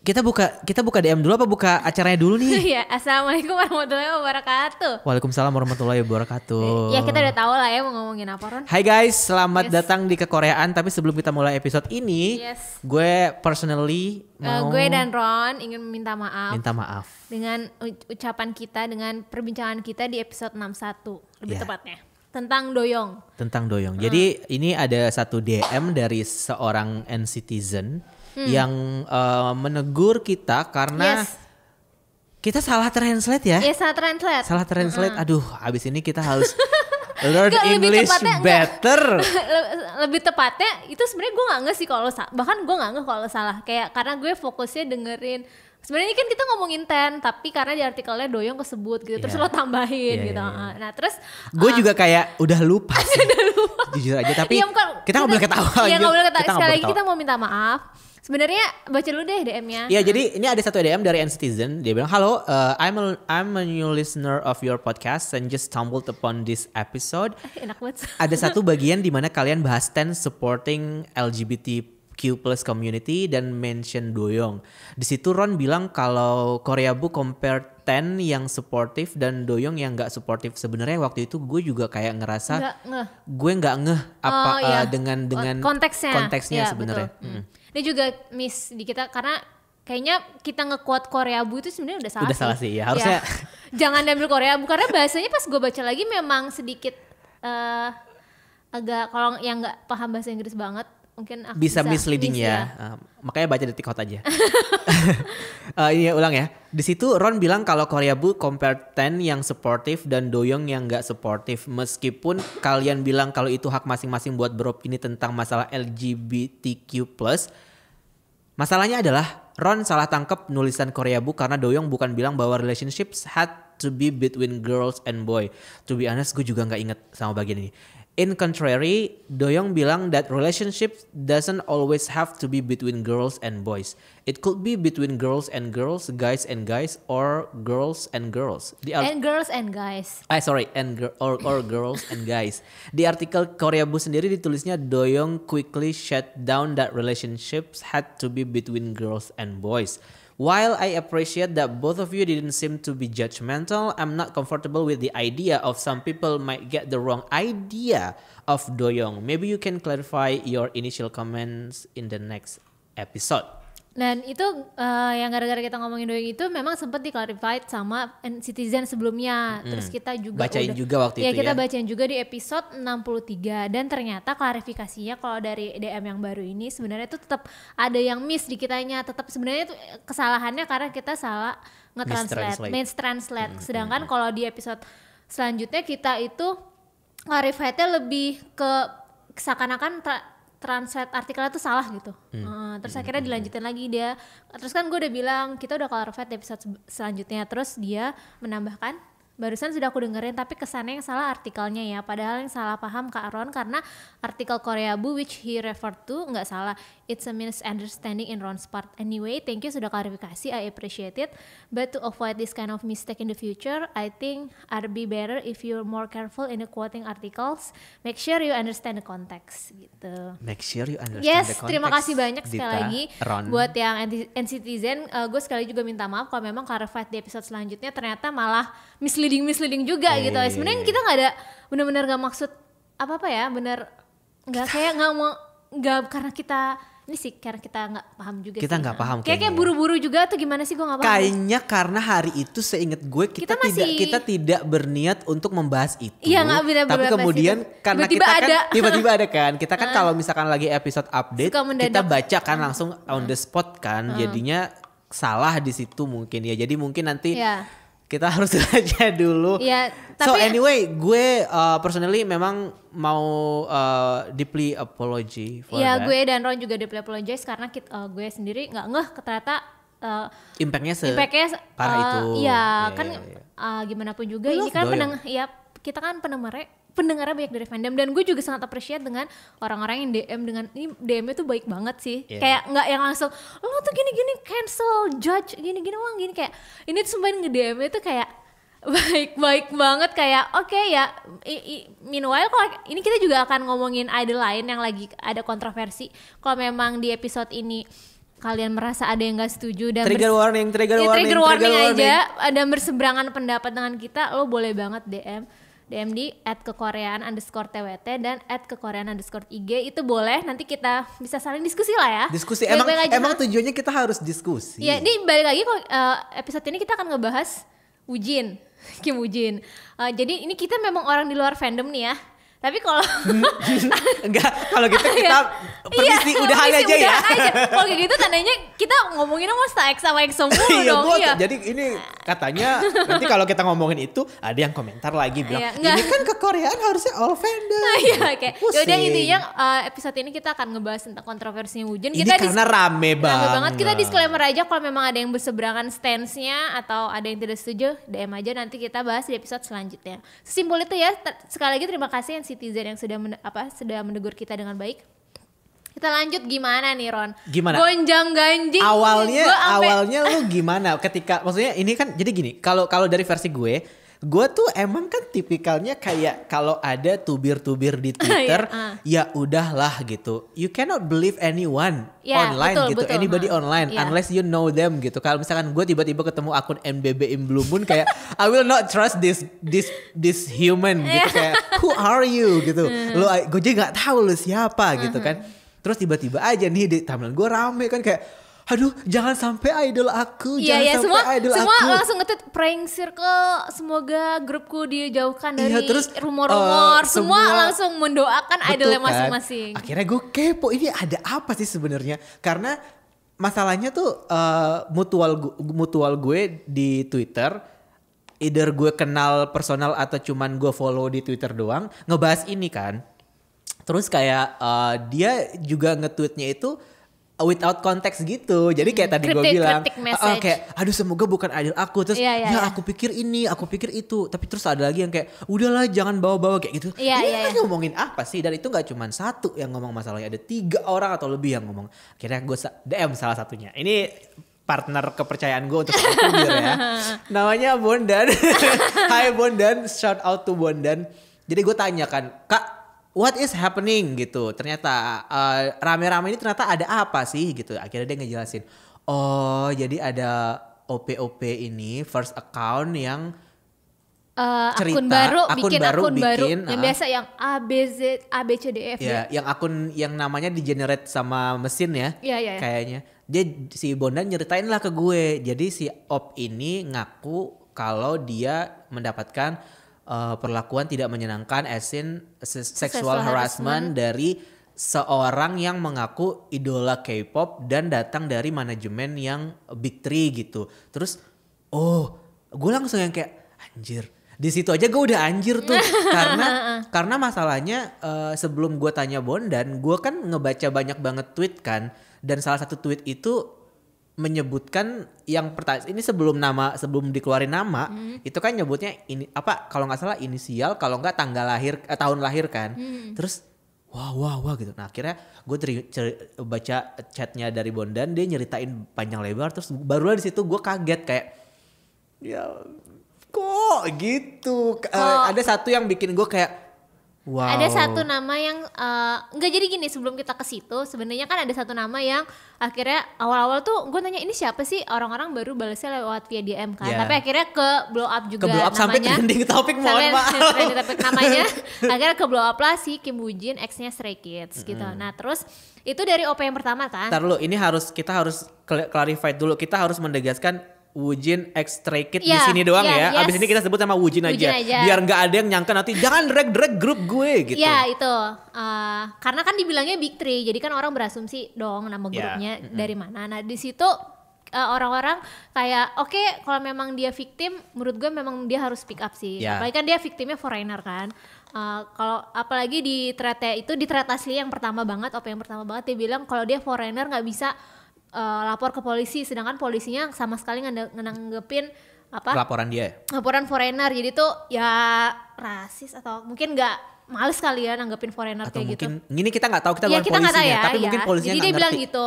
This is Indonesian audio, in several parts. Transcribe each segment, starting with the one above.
Kita buka DM dulu apa buka acaranya dulu nih? Ya, assalamualaikum warahmatullahi wabarakatuh. Waalaikumsalam warahmatullahi wabarakatuh. Ya kita udah tahu lah ya mau ngomongin apa, Ron. Hai guys, selamat datang di Kekoreaan. Tapi sebelum kita mulai episode ini, gue personally gue dan Ron ingin meminta maaf. Minta maaf dengan ucapan kita, dengan perbincangan kita di episode 61 lebih tepatnya. Tentang doyong. Jadi ini ada satu DM dari seorang N-citizen yang menegur kita karena kita salah translate ya. Iya, salah translate. Aduh, abis ini kita harus learn English better. Lebih tepatnya itu sebenarnya gue nggak ngerti sih kalau bahkan gue nggak ngerti kalau salah. Kayak karena gue fokusnya dengerin. Sebenarnya kan kita ngomongin tapi karena di artikelnya doyong kesebut gitu, terus lo tambahin gitu. Nah terus gue juga kayak udah lupa sih. Jujur aja, tapi kita nggak boleh ketawa. Iya, nggak boleh ketawa. Sekali lagi kita mau minta maaf. Sebenarnya baca dulu deh DM-nya. Iya, jadi ini ada satu DM dari N-citizen. Dia bilang, "Halo, I'm a new listener of your podcast and just stumbled upon this episode." Enak banget. Ada satu bagian di mana kalian bahas stance supporting LGBTQ+ community dan mention doyong. Di situ Ron bilang kalau Koreabu compare Ten yang supportive dan doyong yang nggak supportive. Sebenarnya waktu itu gue juga kayak ngerasa gue nggak ngeh apa dengan konteksnya sebenarnya. Ini juga miss di kita karena kayaknya kita nge-quote Koreabu itu sebenarnya udah salah. Udah salah sih ya, harusnya. Jangan diambil Koreabu karena bahasanya pas gue baca lagi memang sedikit agak, kalau yang nggak paham bahasa Inggris banget mungkin bisa misleading ya. Makanya baca detik hot aja. Ini ulang ya. Di situ Ron bilang kalau Koreabu compare Ten yang supportive dan doyong yang nggak supportive. Meskipun kalian bilang kalau itu hak masing-masing buat beropini tentang masalah LGBTQ+. Masalahnya adalah Ron salah tangkap nulisan Koreabu karena doyong bukan bilang bahwa relationships had to be between girls and boy. To be honest, gue juga nggak inget sama bagian ini. In contrary, doyong bilang that relationships doesn't always have to be between girls and boys. It could be between girls and girls, guys and guys, or girls and girls. And girls and guys. Or girls and guys. Di artikel Koreabu sendiri ditulisnya doyong quickly shut down that relationships had to be between girls and boys. While I appreciate that both of you didn't seem to be judgmental, I'm not comfortable with the idea of some people might get the wrong idea of doyong. Maybe you can clarify your initial comments in the next episode. Dan itu yang gara-gara kita ngomongin doyong itu memang sempat di-clarified sama Citizen sebelumnya. Terus kita juga bacain juga waktu itu ya. Kita bacain juga di episode 63. Dan ternyata klarifikasinya kalau dari DM yang baru ini sebenarnya itu tetap ada yang miss di kitanya. Tetap sebenarnya itu kesalahannya karena kita salah translate. Sedangkan kalau di episode selanjutnya kita itu clarified-nya lebih ke seakan-akan translate artikelnya tuh salah gitu. Terus akhirnya dilanjutin lagi dia. Terus kan gue udah bilang kita udah clarified di episode selanjutnya. Terus dia menambahkan barusan sudah aku dengerin tapi kesannya yang salah artikelnya ya. Padahal yang salah paham Kak Ron karena artikel Koreabu which he referred to nggak salah. It's a misunderstanding in Ron's part. Anyway, thank you sudah klarifikasi. I appreciate it. But to avoid this kind of mistake in the future, I think I'd be better if you're more careful in the quoting articles. Make sure you understand the context gitu. Make sure you understand the context. Terima kasih banyak sekali lagi Ron. buat yang N-citizen. Gue sekali juga minta maaf kalau memang clarified di episode selanjutnya ternyata malah misleading juga gitu. Sebenarnya kita nggak ada benar-benar nggak maksud apa ya, benar nggak kayak nggak karena kita ini sih karena kita nggak paham juga. Kita nggak paham kayak buru-buru juga atau gimana sih, gue nggak paham. Kayaknya karena hari itu seinget gue kita tidak berniat untuk membahas itu. Iya, tapi kemudian itu. Karena tiba-tiba ada kan. Kita kan kalau misalkan lagi episode update kita baca kan langsung on the spot kan. Jadinya salah di situ mungkin ya. Jadi mungkin nanti kita harus baca dulu. So anyway, gue personally memang mau deeply apology for that. Gue dan Ron juga deeply apologize karena gue sendiri nggak ngeh ternyata impactnya parah itu. Gimana pun juga ini kan kita kan pendengarnya banyak dari fandom dan gue juga sangat appreciate dengan orang-orang yang DM dengan ini DM-nya tuh baik banget sih. Kayak nggak yang langsung lo tuh gini-gini cancel, judge gini-gini gini kayak ini tuh sumpahin nge-DM-nya tuh kayak baik banget kayak oke ya. Meanwhile kalau ini kita juga akan ngomongin idol lain yang lagi ada kontroversi. Kalau memang di episode ini kalian merasa ada yang nggak setuju dan trigger warning aja dan berseberangan pendapat dengan kita, lo boleh banget DM di @kekoreaan_twt dan @kekoreaan_ig, itu boleh, nanti kita bisa saling diskusi lah ya. Diskusi, emang tujuannya kita harus diskusi. Ya, ini balik lagi kok, episode ini kita akan ngebahas Woojin, Kim Woojin. Jadi ini kita memang orang di luar fandom nih ya. Tapi kalau enggak, kalau gitu kita permisi udahan aja ya. Kalau kayak gitu tandanya kita ngomongin sama X sama EXO mulu dong. Iya. Jadi ini katanya nanti kalau kita ngomongin itu ada yang komentar lagi bilang ini kan kekoreaan harusnya all fandom. Iya, oke. Yaudah, intinya episode ini kita akan ngebahas tentang kontroversinya Woojin. Ini karena rame banget. Kita disclaimer aja kalau memang ada yang berseberangan stance-nya atau ada yang tidak setuju, DM aja, nanti kita bahas di episode selanjutnya. Sesimpel itu ya. Sekali lagi terima kasih netizen yang sudah menegur kita dengan baik. Kita lanjut, gimana nih Ron? Gimana? Gonjang ganjing. Awalnya lu gimana ketika, maksudnya ini kan jadi gini, kalau dari versi gue tuh emang kan tipikalnya kayak kalau ada tubir-tubir di Twitter ya udahlah gitu. You cannot believe anyone online betul. Anybody online unless you know them gitu. Kalau misalkan gue tiba-tiba ketemu akun NBB in Blue Moon kayak I will not trust this human gitu, kayak who are you gitu. Gue juga nggak tahu lu siapa gitu kan. Terus tiba-tiba aja nih di timeline gue rame kan kayak aduh, jangan sampai idol aku, semua langsung nge-tweet praying circle, semoga grupku dijauhkan dari rumor-rumor, semua langsung mendoakan idolnya masing-masing. Akhirnya gue kepo, ini ada apa sih sebenarnya? Karena masalahnya tuh mutual gue di Twitter, either gue kenal personal atau cuman gue follow di Twitter doang, ngebahas ini kan. Terus kayak dia juga nge-tweetnya itu without context gitu. Jadi kayak tadi gue bilang kayak aduh semoga bukan idol aku. Terus aku pikir ini, aku pikir itu. Tapi terus ada lagi yang kayak udahlah jangan bawa-bawa kayak gitu. Ini ngomongin apa sih? Dan itu gak cuma satu yang ngomong masalahnya. Ada 3 orang atau lebih yang ngomong. Akhirnya gue DM salah satunya. Ini partner kepercayaan gue untuk Twitter ya. Namanya Bondan. Hai Bondan, shout out to Bondan. Jadi gue tanya kan, Kak, what is happening gitu. Ternyata rame-rame ini ternyata ada apa sih gitu. Akhirnya dia ngejelasin. Oh, jadi ada OP ini first account yang cerita, akun baru bikin yang biasa yang ABCDF ya. Yang akun yang namanya di generate sama mesin ya. Iya. Kayaknya. Dia si Bondan nyeritain lah ke gue. Jadi si OP ini ngaku kalau dia mendapatkan perlakuan tidak menyenangkan asin sexual harassment dari seorang yang mengaku idola K-pop dan datang dari manajemen yang Big Three gitu. Terus gue langsung yang kayak anjir. Di situ aja gue udah anjir tuh karena masalahnya sebelum gue tanya Bondan, gue kan ngebaca banyak banget tweet kan, dan salah satu tweet itu menyebutkan yang pertanyaan ini sebelum dikeluarin nama itu kan nyebutnya ini apa, kalau nggak salah inisial, kalau nggak tanggal lahir tahun lahir kan. Terus wah gitu. Nah akhirnya gue baca chatnya dari Bondan, dia nyeritain panjang lebar. Terus barulah di situ gue kaget kayak ya kok gitu. Ada satu yang bikin gue kayak wow. Ada satu nama yang enggak, jadi gini, sebelum kita ke situ sebenarnya kan ada satu nama yang akhirnya awal-awal tuh gue nanya ini siapa sih, orang-orang baru balasnya lewat via DM kan. Tapi akhirnya ke blow up juga namanya. Sampai trending topik, mohon maaf. Trending topik namanya. Akhirnya ke blow up lah si Kim Woojin, ex-nya Stray Kids gitu. Nah terus itu dari OP yang pertama kan. Ntar dulu, ini kita harus clarify dulu. Kita harus mendegaskan Woojin X Stray Kids di sini doang ya. Abis ini kita sebut sama Woojin aja. Biar nggak ada yang nyangka nanti jangan drag grup gue gitu. Ya itu karena kan dibilangnya Big Three, jadi kan orang berasumsi dong nama grupnya dari mana. Nah di situ orang-orang kayak oke, kalau memang dia victim, menurut gue memang dia harus speak up sih. Apalagi kan dia victimnya foreigner kan. Kalau apalagi di thread asli yang pertama banget, OP yang pertama banget, dia bilang kalau dia foreigner nggak bisa lapor ke polisi, sedangkan polisinya sama sekali nganggepin laporan foreigner. Jadi tuh ya rasis atau mungkin nggak males kali ya nanggepin foreigner atau kayak gitu. Ini kita nggak tahu, kita bukan polisinya, tapi mungkin polisinya jadi nggak dia bilang ngerti. gitu.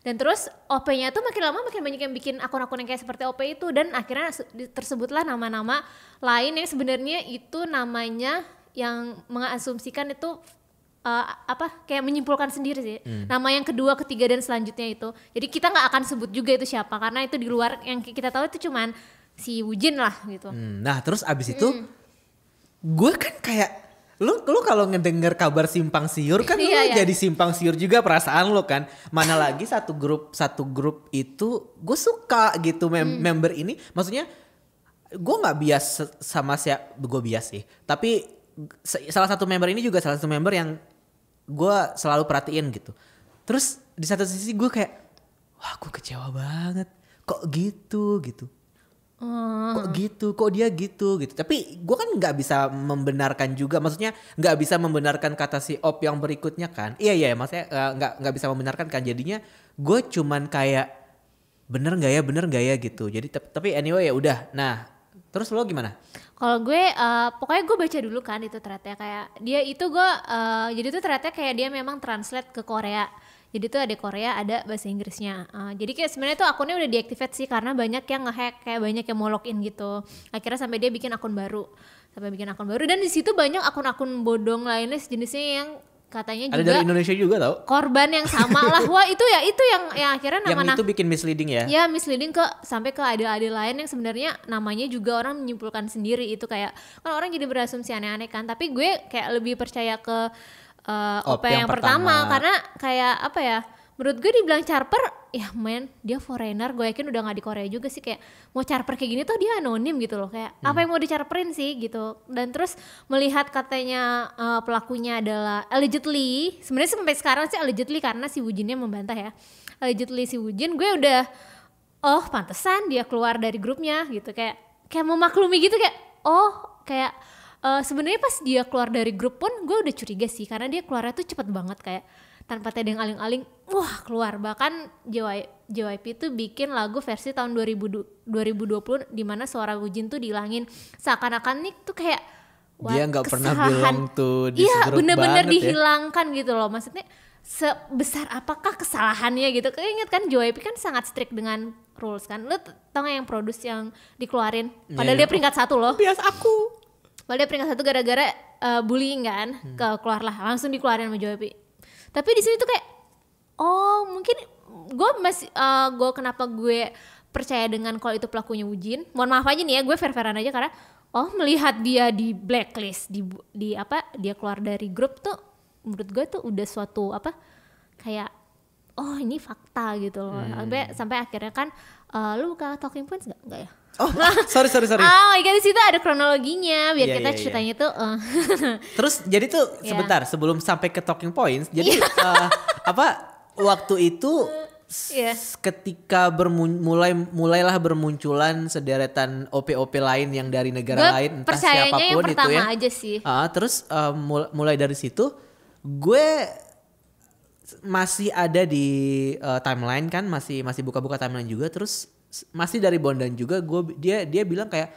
Dan terus OP-nya tuh makin lama makin banyak yang bikin akun-akun yang kayak seperti OP itu, dan akhirnya tersebutlah nama-nama lain yang sebenarnya itu namanya yang mengasumsikan itu kayak menyimpulkan sendiri sih. Nama yang kedua, ketiga dan selanjutnya itu. Jadi kita nggak akan sebut juga itu siapa karena itu di luar yang kita tahu itu cuman si Woojin lah gitu. Nah terus abis itu gue kan kayak lu kalau ngedenger kabar simpang siur kan lu jadi simpang siur juga perasaan lu kan. Mana lagi satu grup itu gue suka gitu member ini. Maksudnya gue nggak bias sama siapa, gue bias sih. Tapi salah satu member ini juga salah satu member yang gue selalu perhatiin gitu. Terus di satu sisi gue kayak, wah gue kecewa banget. Kok gitu. Kok gitu, kok dia gitu. Tapi gue kan nggak bisa membenarkan juga. Maksudnya nggak bisa membenarkan kata si Op yang berikutnya kan. Iya maksudnya nggak bisa membenarkan kan. Jadinya gue cuman kayak bener nggak ya gitu. Jadi tapi anyway ya udah. Nah terus lo gimana? Kalau gue pokoknya gue baca dulu kan itu threadnya kayak dia itu jadi tuh threadnya kayak dia memang translate ke Korea. Jadi tuh ada Korea, ada bahasa Inggrisnya. Jadi kayak sebenarnya tuh akunnya udah deactivate sih karena banyak yang ngehack, kayak banyak yang mau login gitu. Akhirnya sampai dia bikin akun baru. Dan di situ banyak akun-akun bodong lainnya sejenisnya yang katanya ada juga dari Indonesia juga tau, korban yang sama lah. Wah itu yang akhirnya yang itu bikin misleading ya. Ya misleading sampai ke adil-adil lain yang sebenarnya namanya juga orang menyimpulkan sendiri. Itu kayak kan orang jadi berasumsi aneh-aneh kan. Tapi gue kayak lebih percaya ke OP yang pertama karena kayak apa ya, menurut gue dibilang charper ya dia foreigner, gue yakin udah gak di Korea juga sih, kayak mau charper kayak gini tuh dia anonim gitu loh, kayak apa yang mau dicarperin sih gitu. Dan terus melihat katanya pelakunya adalah allegedly, sebenarnya sampai sekarang sih allegedly karena si Woojinnya membantah ya, allegedly si Woojin, gue udah pantesan dia keluar dari grupnya gitu, kayak memaklumi gitu, kayak sebenarnya pas dia keluar dari grup pun gue udah curiga sih karena dia keluarnya tuh cepet banget, kayak tanpa tedeng aling-aling keluar. Bahkan JYP tuh bikin lagu versi tahun 2020 di mana suara Woojin tuh dihilangin, seakan-akan nih tuh kayak dia nggak pernah bilang tuh di iya bener-bener ya. dihilangkan gitu loh. Maksudnya sebesar apakah kesalahannya gitu. Ingat kan JYP kan sangat strict dengan rules kan. Lu tau gak yang produce yang dikeluarin padahal dia peringkat 1 loh. Bias aku padahal dia peringkat 1 gara-gara bullying kan. Keluar lah langsung dikeluarin sama JYP. Tapi di sini tuh kayak mungkin gue kenapa gue percaya dengan kalau itu pelakunya Woojin. Mohon maaf aja nih ya, gue fair-fairan aja karena melihat dia di blacklist, di apa, dia keluar dari grup tuh menurut gue tuh udah suatu kayak ini fakta gitu loh. Sampai akhirnya kan lu buka talking points enggak ya? Sorry. Di situ ada kronologinya biar kita ceritanya tuh. Terus jadi tuh sebentar sebelum sampai ke talking points, jadi waktu itu ketika mulailah bermunculan sederetan OP lain yang dari negara lain, entah siapapun yang pertama itu ya. Aja sih. Terus mulai dari situ gue masih ada di timeline kan, masih buka-buka timeline juga, terus masih dari Bondan juga dia bilang kayak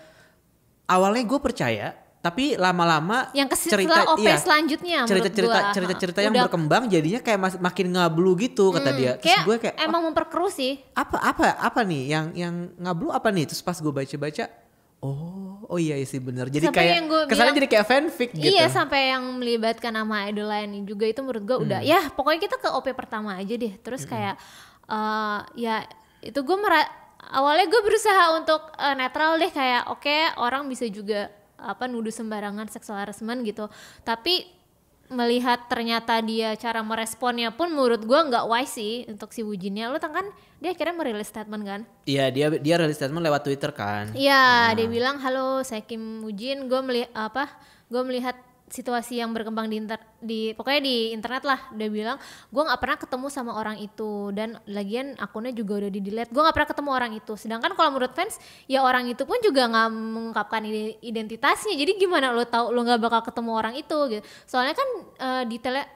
awalnya gue percaya tapi lama-lama yang cerita OP selanjutnya cerita yang berkembang jadinya kayak makin ngablu gitu kata dia. Terus gue kayak emang memperkeruh sih. Apa nih yang ngablu apa nih? Terus pas gue baca oh iya sih bener. Jadi sampai kayak kesannya jadi kayak fanfic gitu. Iya, sampai yang melibatkan nama idol lain juga itu menurut gue udah ya pokoknya kita ke OP pertama aja deh. Terus kayak ya itu gue awalnya gue berusaha untuk netral deh, kayak orang bisa juga nuduh sembarangan sexual harassment gitu. Tapi melihat ternyata dia cara meresponnya pun menurut gue nggak wise sih untuk si Woojinnya. Lu tahu kan dia akhirnya merilis statement kan? Iya, dia rilis statement lewat Twitter kan. Iya, dia bilang halo saya Kim Woojin, gue melihat situasi yang berkembang pokoknya di internet lah. Dia bilang gue nggak pernah ketemu sama orang itu dan lagian akunnya juga udah di delete. Gue nggak pernah ketemu orang itu. Sedangkan kalau menurut fans ya orang itu pun juga nggak mengungkapkan identitasnya. Jadi gimana lo tahu lo nggak bakal ketemu orang itu gitu. Soalnya kan detailnya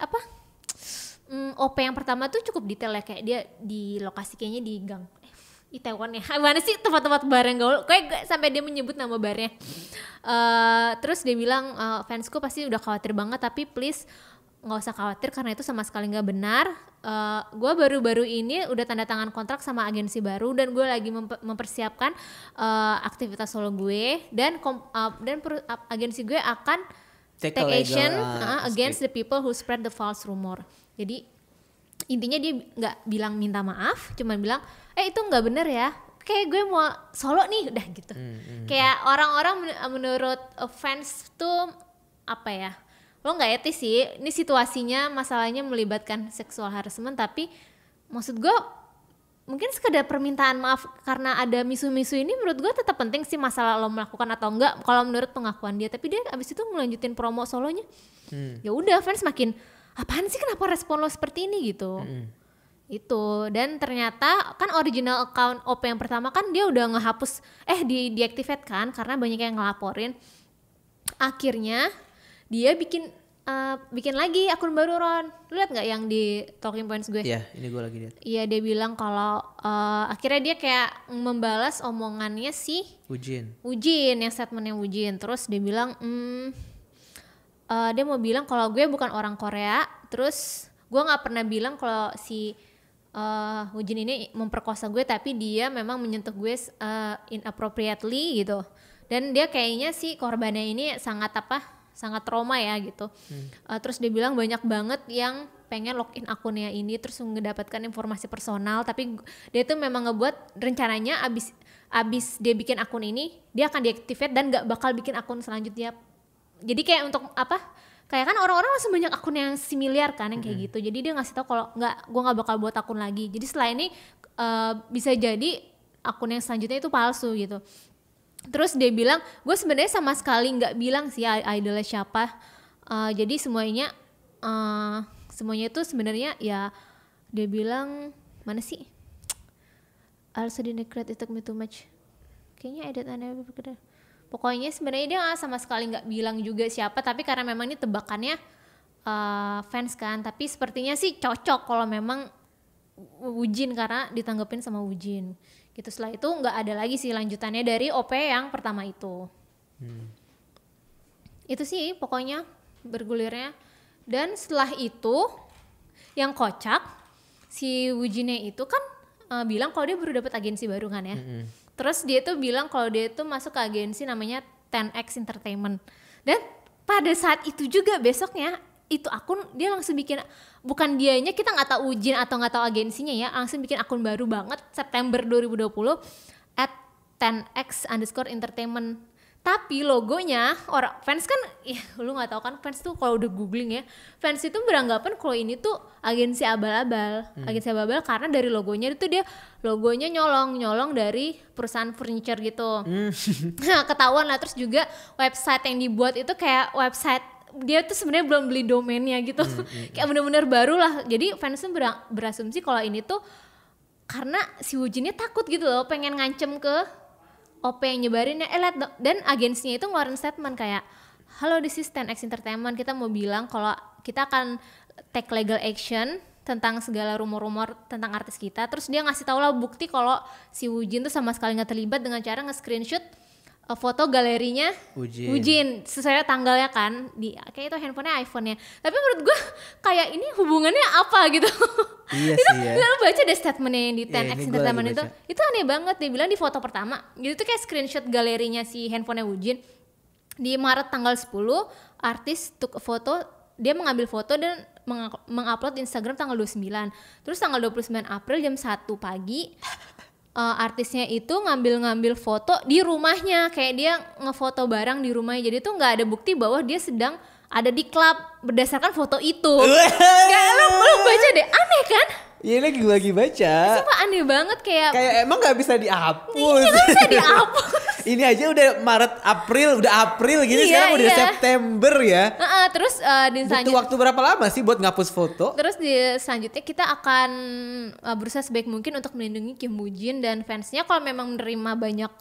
OP yang pertama tuh cukup detail ya, kayak dia di lokasi kayaknya di gang Itaewon ya, mana sih tempat-tempat bar yang gaul, kayak sampai dia menyebut nama barnya. Terus dia bilang fansku pasti udah khawatir banget tapi please nggak usah khawatir karena itu sama sekali nggak benar. Gue baru-baru ini udah tanda tangan kontrak sama agensi baru dan gue lagi mempersiapkan aktivitas solo gue dan agensi gue akan take action against the people who spread the false rumor. Jadi intinya dia nggak bilang minta maaf, cuman bilang itu nggak bener ya, kayak gue mau solo nih udah gitu. Kayak orang-orang menurut fans tuh apa ya, lo nggak etis sih, ini situasinya masalahnya melibatkan sexual harassment, tapi maksud gue mungkin sekedar permintaan maaf karena ada misu-misu ini menurut gue tetap penting sih, masalah lo melakukan atau enggak kalau menurut pengakuan dia. Tapi dia abis itu melanjutin promo solonya. Ya udah fans makin apaan sih, kenapa respon lo seperti ini gitu. Itu, dan ternyata kan original account OP yang pertama kan dia udah ngehapus deactivate kan karena banyak yang ngelaporin. Akhirnya dia bikin lagi akun baru, Ron. Lu liat nggak yang di talking points gue? Iya, ini gue lagi lihat. Iya, dia bilang kalau akhirnya dia kayak membalas omongannya si Wujin, yang statementnya Wujin. Terus dia bilang dia mau bilang kalau gue bukan orang Korea. Terus gue nggak pernah bilang kalau si Wujin ini memperkosa gue, tapi dia memang menyentuh gue inappropriately gitu. Dan dia kayaknya si korbannya ini sangat trauma ya gitu. Terus dia bilang banyak banget yang pengen login akunnya ini terus mendapatkan informasi personal, tapi dia tuh memang ngebuat rencananya abis dia bikin akun ini dia akan deactivate dan gak bakal bikin akun selanjutnya. Jadi kayak untuk apa, kayak kan orang-orang langsung banyak akun yang similar kan yang kayak gitu. Jadi dia ngasih tahu kalau gue nggak bakal buat akun lagi. Jadi setelah ini bisa jadi akun yang selanjutnya itu palsu gitu. Terus dia bilang, gue sebenarnya sama sekali nggak bilang sih idolnya siapa. Jadi semuanya itu sebenarnya ya, dia bilang mana sih? Also didn't create, it took me too much. Kayaknya edit aneh berbeda. Pokoknya sebenarnya dia sama sekali nggak bilang juga siapa, tapi karena memang ini tebakannya fans kan. Tapi sepertinya sih cocok kalau memang Wujin karena ditanggepin sama Wujin. Gitu. Setelah itu nggak ada lagi sih lanjutannya dari OP yang pertama itu. Itu sih pokoknya bergulirnya. Dan setelah itu yang kocak, si Wujinnya itu kan bilang kalau dia baru dapat agensi baru kan ya. Terus dia tuh bilang kalau dia tuh masuk ke agensi namanya 10X Entertainment. Dan pada saat itu juga besoknya itu akun dia langsung bikin, bukan dianya, kita nggak tahu Wujin atau nggak tahu agensinya ya, langsung bikin akun baru banget September 2020 @10x_entertainment. Tapi logonya orang fans kan, lu nggak tahu kan fans tuh kalau udah googling ya, fans itu beranggapan kalau ini tuh agensi abal-abal, karena dari logonya itu dia logonya nyolong dari perusahaan furniture gitu. Nah, ketahuan lah. Terus juga website yang dibuat itu kayak website dia tuh sebenarnya belum beli domainnya gitu. Kayak bener-bener baru lah. Jadi fans tuh berasumsi kalau ini tuh karena si Wujinnya takut gitu loh, pengen ngancem ke OP yang nyebarinnya. Dan agensinya itu ngeluarin statement kayak, halo, this is 10X Entertainment, kita mau bilang kalau kita akan take legal action tentang segala rumor-rumor tentang artis kita. Terus dia ngasih tau lah bukti kalau si Wujin tuh sama sekali gak terlibat dengan cara nge-screenshot foto galerinya Wujin sesuai tanggalnya kan, kayak itu handphonenya iPhone-nya. Tapi menurut gue kayak ini hubungannya apa gitu. Iya itu, sih ya. Lalu baca deh statementnya yang di 10X Entertainment itu aneh banget. Dia bilang di foto pertama gitu tuh kayak screenshot galerinya si handphonenya Wujin. Di Maret tanggal 10 artis took a foto, dia mengambil foto dan mengupload di Instagram tanggal 29. Terus tanggal 29 April jam 1 pagi artisnya itu ngambil foto di rumahnya, kayak dia ngefoto barang di rumahnya. Jadi tuh nggak ada bukti bahwa dia sedang ada di klub berdasarkan foto itu. Gak, lu baca deh, aneh kan? Iya, lagi baca. Sumpah aneh banget, kayak emang nggak bisa dihapus. Iya, nggak bisa dihapus. Ini aja udah Maret, April gini, sekarang udah September ya. Terus butuh waktu berapa lama sih buat ngapus foto? Terus selanjutnya kita akan berusaha sebaik mungkin untuk melindungi Kim Wujin dan fansnya. Kalau memang menerima banyak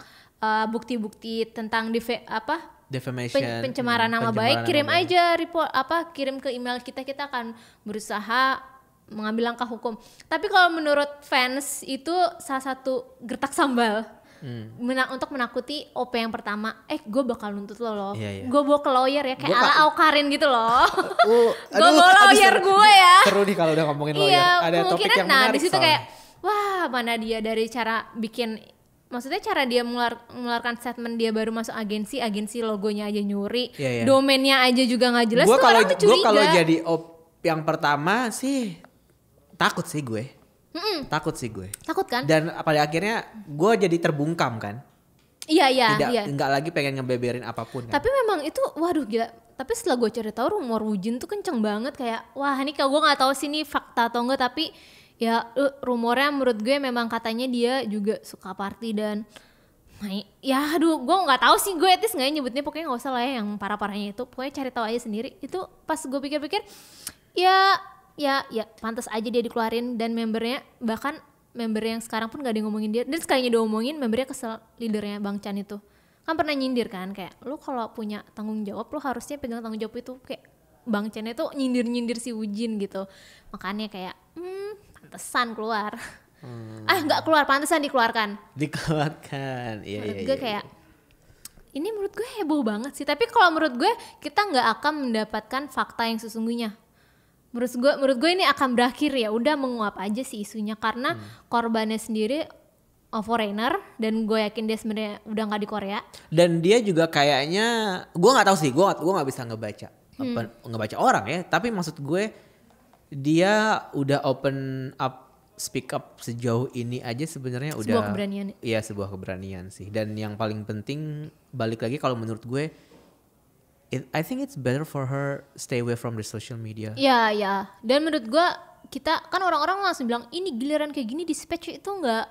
bukti-bukti tentang defamation, pencemaran nama baik, kirim aja report, kirim ke email kita akan berusaha mengambil langkah hukum. Tapi kalau menurut fans itu salah satu gertak sambal untuk menakuti OP yang pertama. Gue bakal nuntut lo. Iya. Gue bawa ke lawyer ya, kayak ala Aukarin gitu loh. Gue bawa lawyer gue ya. Seru nih kalau udah ngomongin lawyer. Ada topik yang menarik. Di situ kayak wah, mana dia dari cara bikin maksudnya cara dia mengeluarkan statement dia baru masuk agensi logonya aja nyuri, Iya. domainnya aja juga nggak jelas. Gue Gue kalau jadi yang pertama sih takut sih gue. Takut kan? Dan pada akhirnya gue jadi terbungkam kan. Iya. Nggak lagi pengen ngebeberin apapun kan. Tapi memang itu waduh gila. Tapi setelah gue cari tahu rumor Wujin tuh kenceng banget, kayak wah ini kalau gue nggak tahu sih ini fakta atau enggak, tapi ya rumornya menurut gue memang katanya dia juga suka party dan ya aduh gue nggak tahu sih, gue etis nggak ya nyebutnya, pokoknya nggak usah lah ya yang parah-parahnya itu, pokoknya cari tahu aja sendiri. Itu pas gue pikir-pikir ya pantas aja dia dikeluarin, dan bahkan member yang sekarang pun gak ada yang ngomongin dia, dan sekalinya dia ngomongin membernya kesel. Leadernya Bang Chan itu kan pernah nyindir kan, kayak lu kalau punya tanggung jawab lu harusnya pegang tanggung jawab itu, kayak Bang Chan itu nyindir si Wujin gitu. Makanya kayak pantesan keluar. Nggak keluar, pantesan dikeluarkan. Iya. Menurut gue kayak ini menurut gue heboh banget sih, tapi kalau menurut gue kita nggak akan mendapatkan fakta yang sesungguhnya. Menurut gue ini akan berakhir ya udah menguap aja sih isunya, karena korbannya sendiri foreigner, dan gue yakin dia sebenarnya udah nggak di Korea. Dan dia juga kayaknya, gue nggak tahu sih, gue nggak bisa ngebaca orang ya, tapi maksud gue dia udah open up, speak up sejauh ini aja sebenarnya udah sebuah keberanian. Iya, sebuah keberanian sih. Dan yang paling penting balik lagi kalau menurut gue, I think it's better for her stay away from the social media. Ya. Dan menurut gue kita kan orang-orang langsung bilang ini giliran kayak gini dispatch itu nggak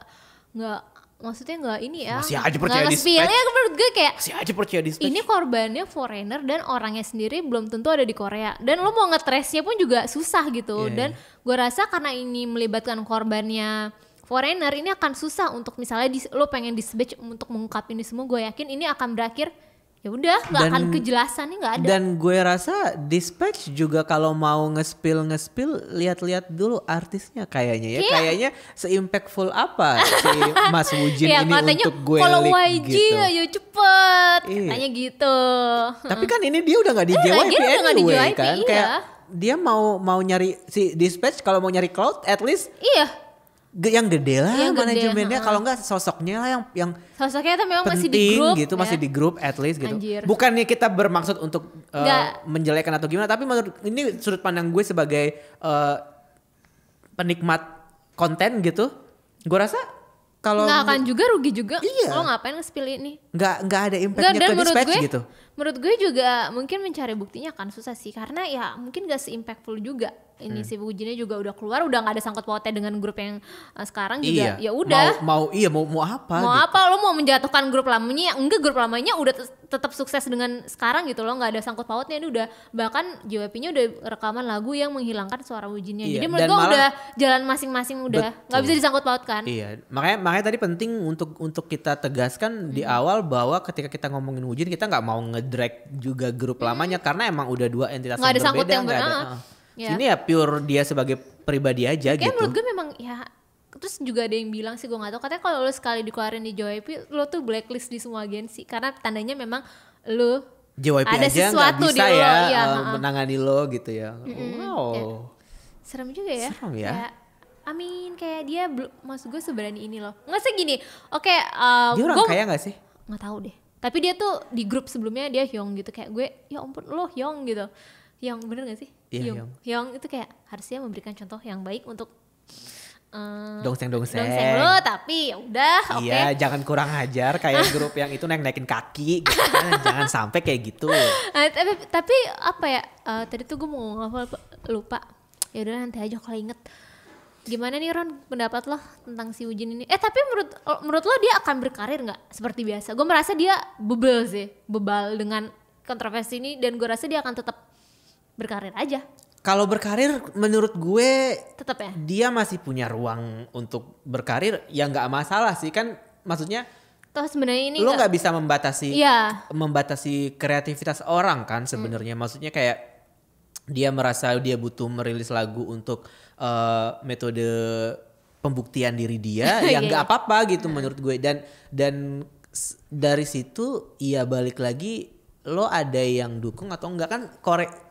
maksudnya nggak ini ya. Masih aja percaya dispatch. Ya menurut gue kayak masih aja percaya dispatch. ini korbannya foreigner dan orangnya sendiri belum tentu ada di Korea, dan lo mau nge-trace-nya pun juga susah gitu. Dan gue rasa karena ini melibatkan korbannya foreigner, ini akan susah untuk misalnya lo pengen dispatch untuk mengungkap ini semua. Gue yakin ini akan berakhir ya udah nggak akan kejelasannya nggak ada. Dan gue rasa dispatch juga kalau mau nge-spill lihat-lihat dulu artisnya kayaknya ya. Kayaknya se-impactful apa si Mas Wujin ini untuk gue kalau leak YG gitu. ayo cepet katanya gitu. Tapi kan ini dia udah nggak di JYP anyway kan. Iya. Kayak dia mau nyari si dispatch, kalau mau nyari cloud at least yang gede lah manajemennya, kalau enggak sosoknya lah yang sosoknya itu memang penting, masih di grup gitu, masih di grup at least gitu. Anjir. Bukannya kita bermaksud untuk menjelekan atau gimana, tapi menurut ini sudut pandang gue sebagai penikmat konten gitu. Gue rasa kalau nggak akan juga rugi juga. Iya. Lo ngapain nge-spill ini? Nggak ada impactnya ke dispatch gitu. Menurut gue juga mungkin mencari buktinya akan susah sih, karena ya mungkin gak se-impactful juga. Ini si Wujinnya juga udah keluar, udah nggak ada sangkut pautnya dengan grup yang sekarang juga. Ya udah. Mau apa? Mau gitu. apa? Lo mau menjatuhkan grup lamanya? Enggak, grup lamanya udah tetap sukses dengan sekarang gitu loh, nggak ada sangkut pautnya. Ini udah bahkan JYP-nya udah rekaman lagu yang menghilangkan suara Wujinnya. Jadi menurut gue udah jalan masing-masing, udah nggak bisa disangkut pautkan. Iya, makanya tadi penting untuk kita tegaskan di awal bahwa ketika kita ngomongin Wujin, kita nggak mau ngedrag juga grup lamanya, karena emang udah dua entitas nggak yang ada sangkut berbeda. yang Nggak ada. Ya. Ini ya pure dia sebagai pribadi aja gitu. Menurut gue memang ya. Terus juga ada yang bilang sih, gue nggak tahu, katanya kalau lo sekali dikeluarin di JYP, lo tuh blacklist di semua agensi, karena tandanya memang lo JYP ada aja sesuatu nggak bisa di lo, menangani lo gitu ya. Wow. Ya. Serem juga ya. Serem ya. Kayak, kayak dia maksud gue seberani ini loh. Nggak sih gini. Oke, dia orang kaya nggak sih? Nggak tahu deh. Tapi dia tuh di grup sebelumnya dia Hyung gitu, kayak gue ya ampun lo Hyung gitu. Hyung bener gak sih? Iya, Hyung itu kayak harusnya memberikan contoh yang baik untuk dongseng lo, tapi ya udah oke. Iya, jangan kurang ajar kayak grup yang itu naikin kaki gitu kan. Jangan sampai kayak gitu. Tapi apa ya? Tadi tuh gue mau ngomong apa, lupa. Ya udah nanti aja kalau inget. Gimana nih Ron, pendapat lo tentang si Wujin ini? Tapi menurut lo dia akan berkarir nggak seperti biasa? Gue merasa dia bebal dengan kontroversi ini, dan gue rasa dia akan tetap berkarir aja. Kalau berkarir menurut gue tetap ya, dia masih punya ruang untuk berkarir, ya nggak masalah sih kan, maksudnya toh sebenarnya ini lo nggak bisa membatasi kreativitas orang kan sebenarnya. Maksudnya kayak dia merasa dia butuh merilis lagu untuk metode pembuktian diri dia, ya nggak apa-apa gitu menurut gue. Dan dari situ ya balik lagi, lo ada yang dukung atau enggak kan.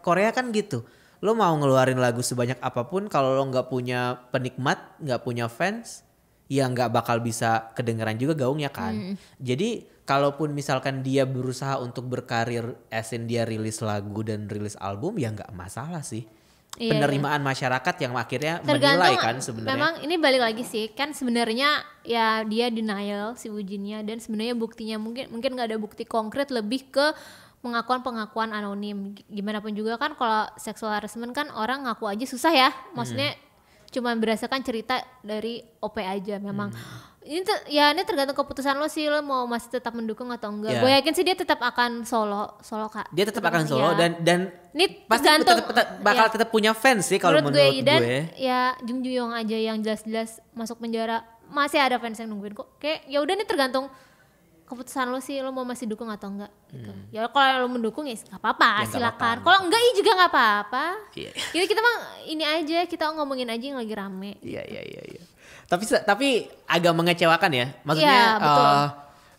Korea kan gitu, lo mau ngeluarin lagu sebanyak apapun, kalau lo nggak punya penikmat, nggak punya fans, ya nggak bakal bisa kedengeran juga gaungnya kan. Jadi kalaupun misalkan dia berusaha untuk berkarir as in dia rilis lagu dan rilis album ya nggak masalah sih. Iya, Penerimaan masyarakat yang akhirnya menilai kan sebenarnya. Memang ini balik lagi sih kan sebenarnya ya dia denial si Wujinnya dan sebenarnya buktinya mungkin nggak ada bukti konkret, lebih ke pengakuan anonim. Gimana pun juga kan kalau sexual harassment kan orang ngaku aja susah ya. Maksudnya cuma berdasarkan cerita dari OP aja memang. Ini tergantung keputusan lo sih, lo mau masih tetap mendukung atau enggak. Gue yakin sih dia tetap akan solo Kak. Dia tetap akan solo dan ini pasti bakal tetap punya fans sih kalau menurut gue. Dan ya Jung Ju-young aja yang jelas-jelas masuk penjara masih ada fans yang nungguin kok. Kayak ya udah nih tergantung keputusan lo sih, lo mau masih dukung atau enggak gitu. Ya kalau lo mendukung ya nggak apa-apa, silakan. Kalau enggak ya juga nggak apa-apa. Jadi kita mah ini aja, kita ngomongin aja yang lagi rame. Iya. Tapi agak mengecewakan ya. Maksudnya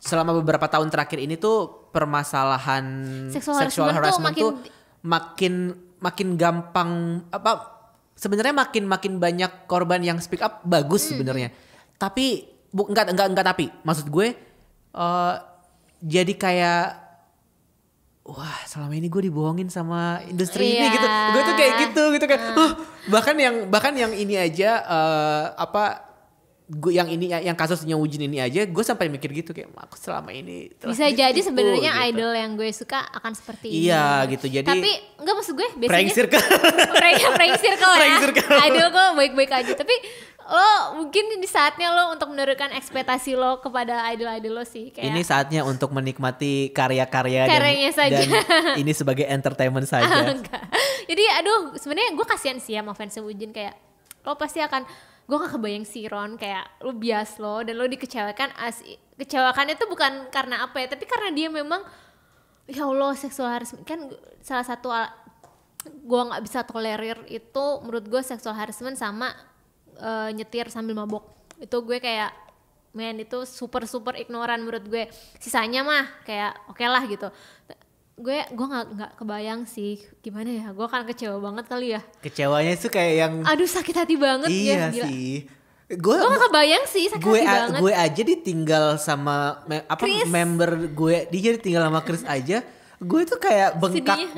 selama beberapa tahun terakhir ini tuh permasalahan sexual harassment tuh makin gampang sebenarnya makin banyak korban yang speak up bagus sebenarnya. Tapi enggak tapi maksud gue jadi kayak wah selama ini gue dibohongin sama industri ini gitu. Gue tuh kayak gitu kan. Bahkan yang ini aja gue yang kasusnya Wujin ini aja gue sampai mikir gitu kayak aku selama ini bisa jadi sebenarnya gitu. Idol yang gue suka akan seperti ini. Iya gitu. Jadi tapi enggak maksud gue biasanya prank circle ya. Idol kok baik-baik aja tapi lo mungkin di saatnya lo untuk menurunkan ekspektasi lo kepada idol-idol lo sih kayak ini saatnya untuk menikmati karya-karya saja. Dan ini sebagai entertainment saja. Jadi aduh sebenarnya gue kasihan sih sama fans Wujin kayak lo pasti akan gue gak kebayang sih Ron kayak lo bias lo dan lo dikecewakan kecewakannya tuh bukan karena apa ya tapi karena dia memang ya Allah seksual harassment kan salah satu gue nggak bisa tolerir itu menurut gue seksual harassment sama nyetir sambil mabok itu gue kayak itu super ignoran menurut gue sisanya mah kayak oke lah gitu gue nggak kebayang sih gimana ya gue kan kecewa banget kali ya kecewanya itu kayak yang aduh sakit hati banget iya ya gila. Sih gue gak kebayang sih sakit hati banget gue aja ditinggal sama member gue dia ditinggal sama Chris aja gue tuh kayak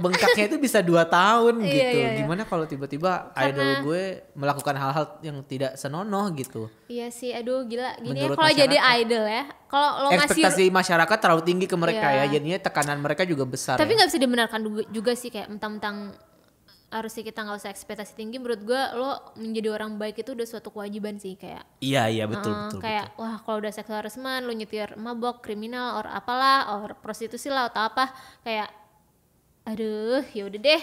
bengkaknya itu bisa 2 tahun gitu. Iya. Gimana kalau tiba-tiba idol gue melakukan hal-hal yang tidak senonoh gitu. Iya sih, aduh gila. Gini ya kalau jadi idol ya. Kalau lo ekspektasi masyarakat terlalu tinggi ke mereka ya. Jadinya tekanan mereka juga besar. Tapi gak bisa dibenarkan juga sih kayak mentang-mentang harusnya kita gak usah ekspektasi tinggi. Menurut gue lo menjadi orang baik itu udah suatu kewajiban sih kayak. Iya betul. Kayak wah kalau udah seksual harassment lo nyetir mabok, kriminal or apalah or prostitusi lah atau apa kayak aduh ya udah deh.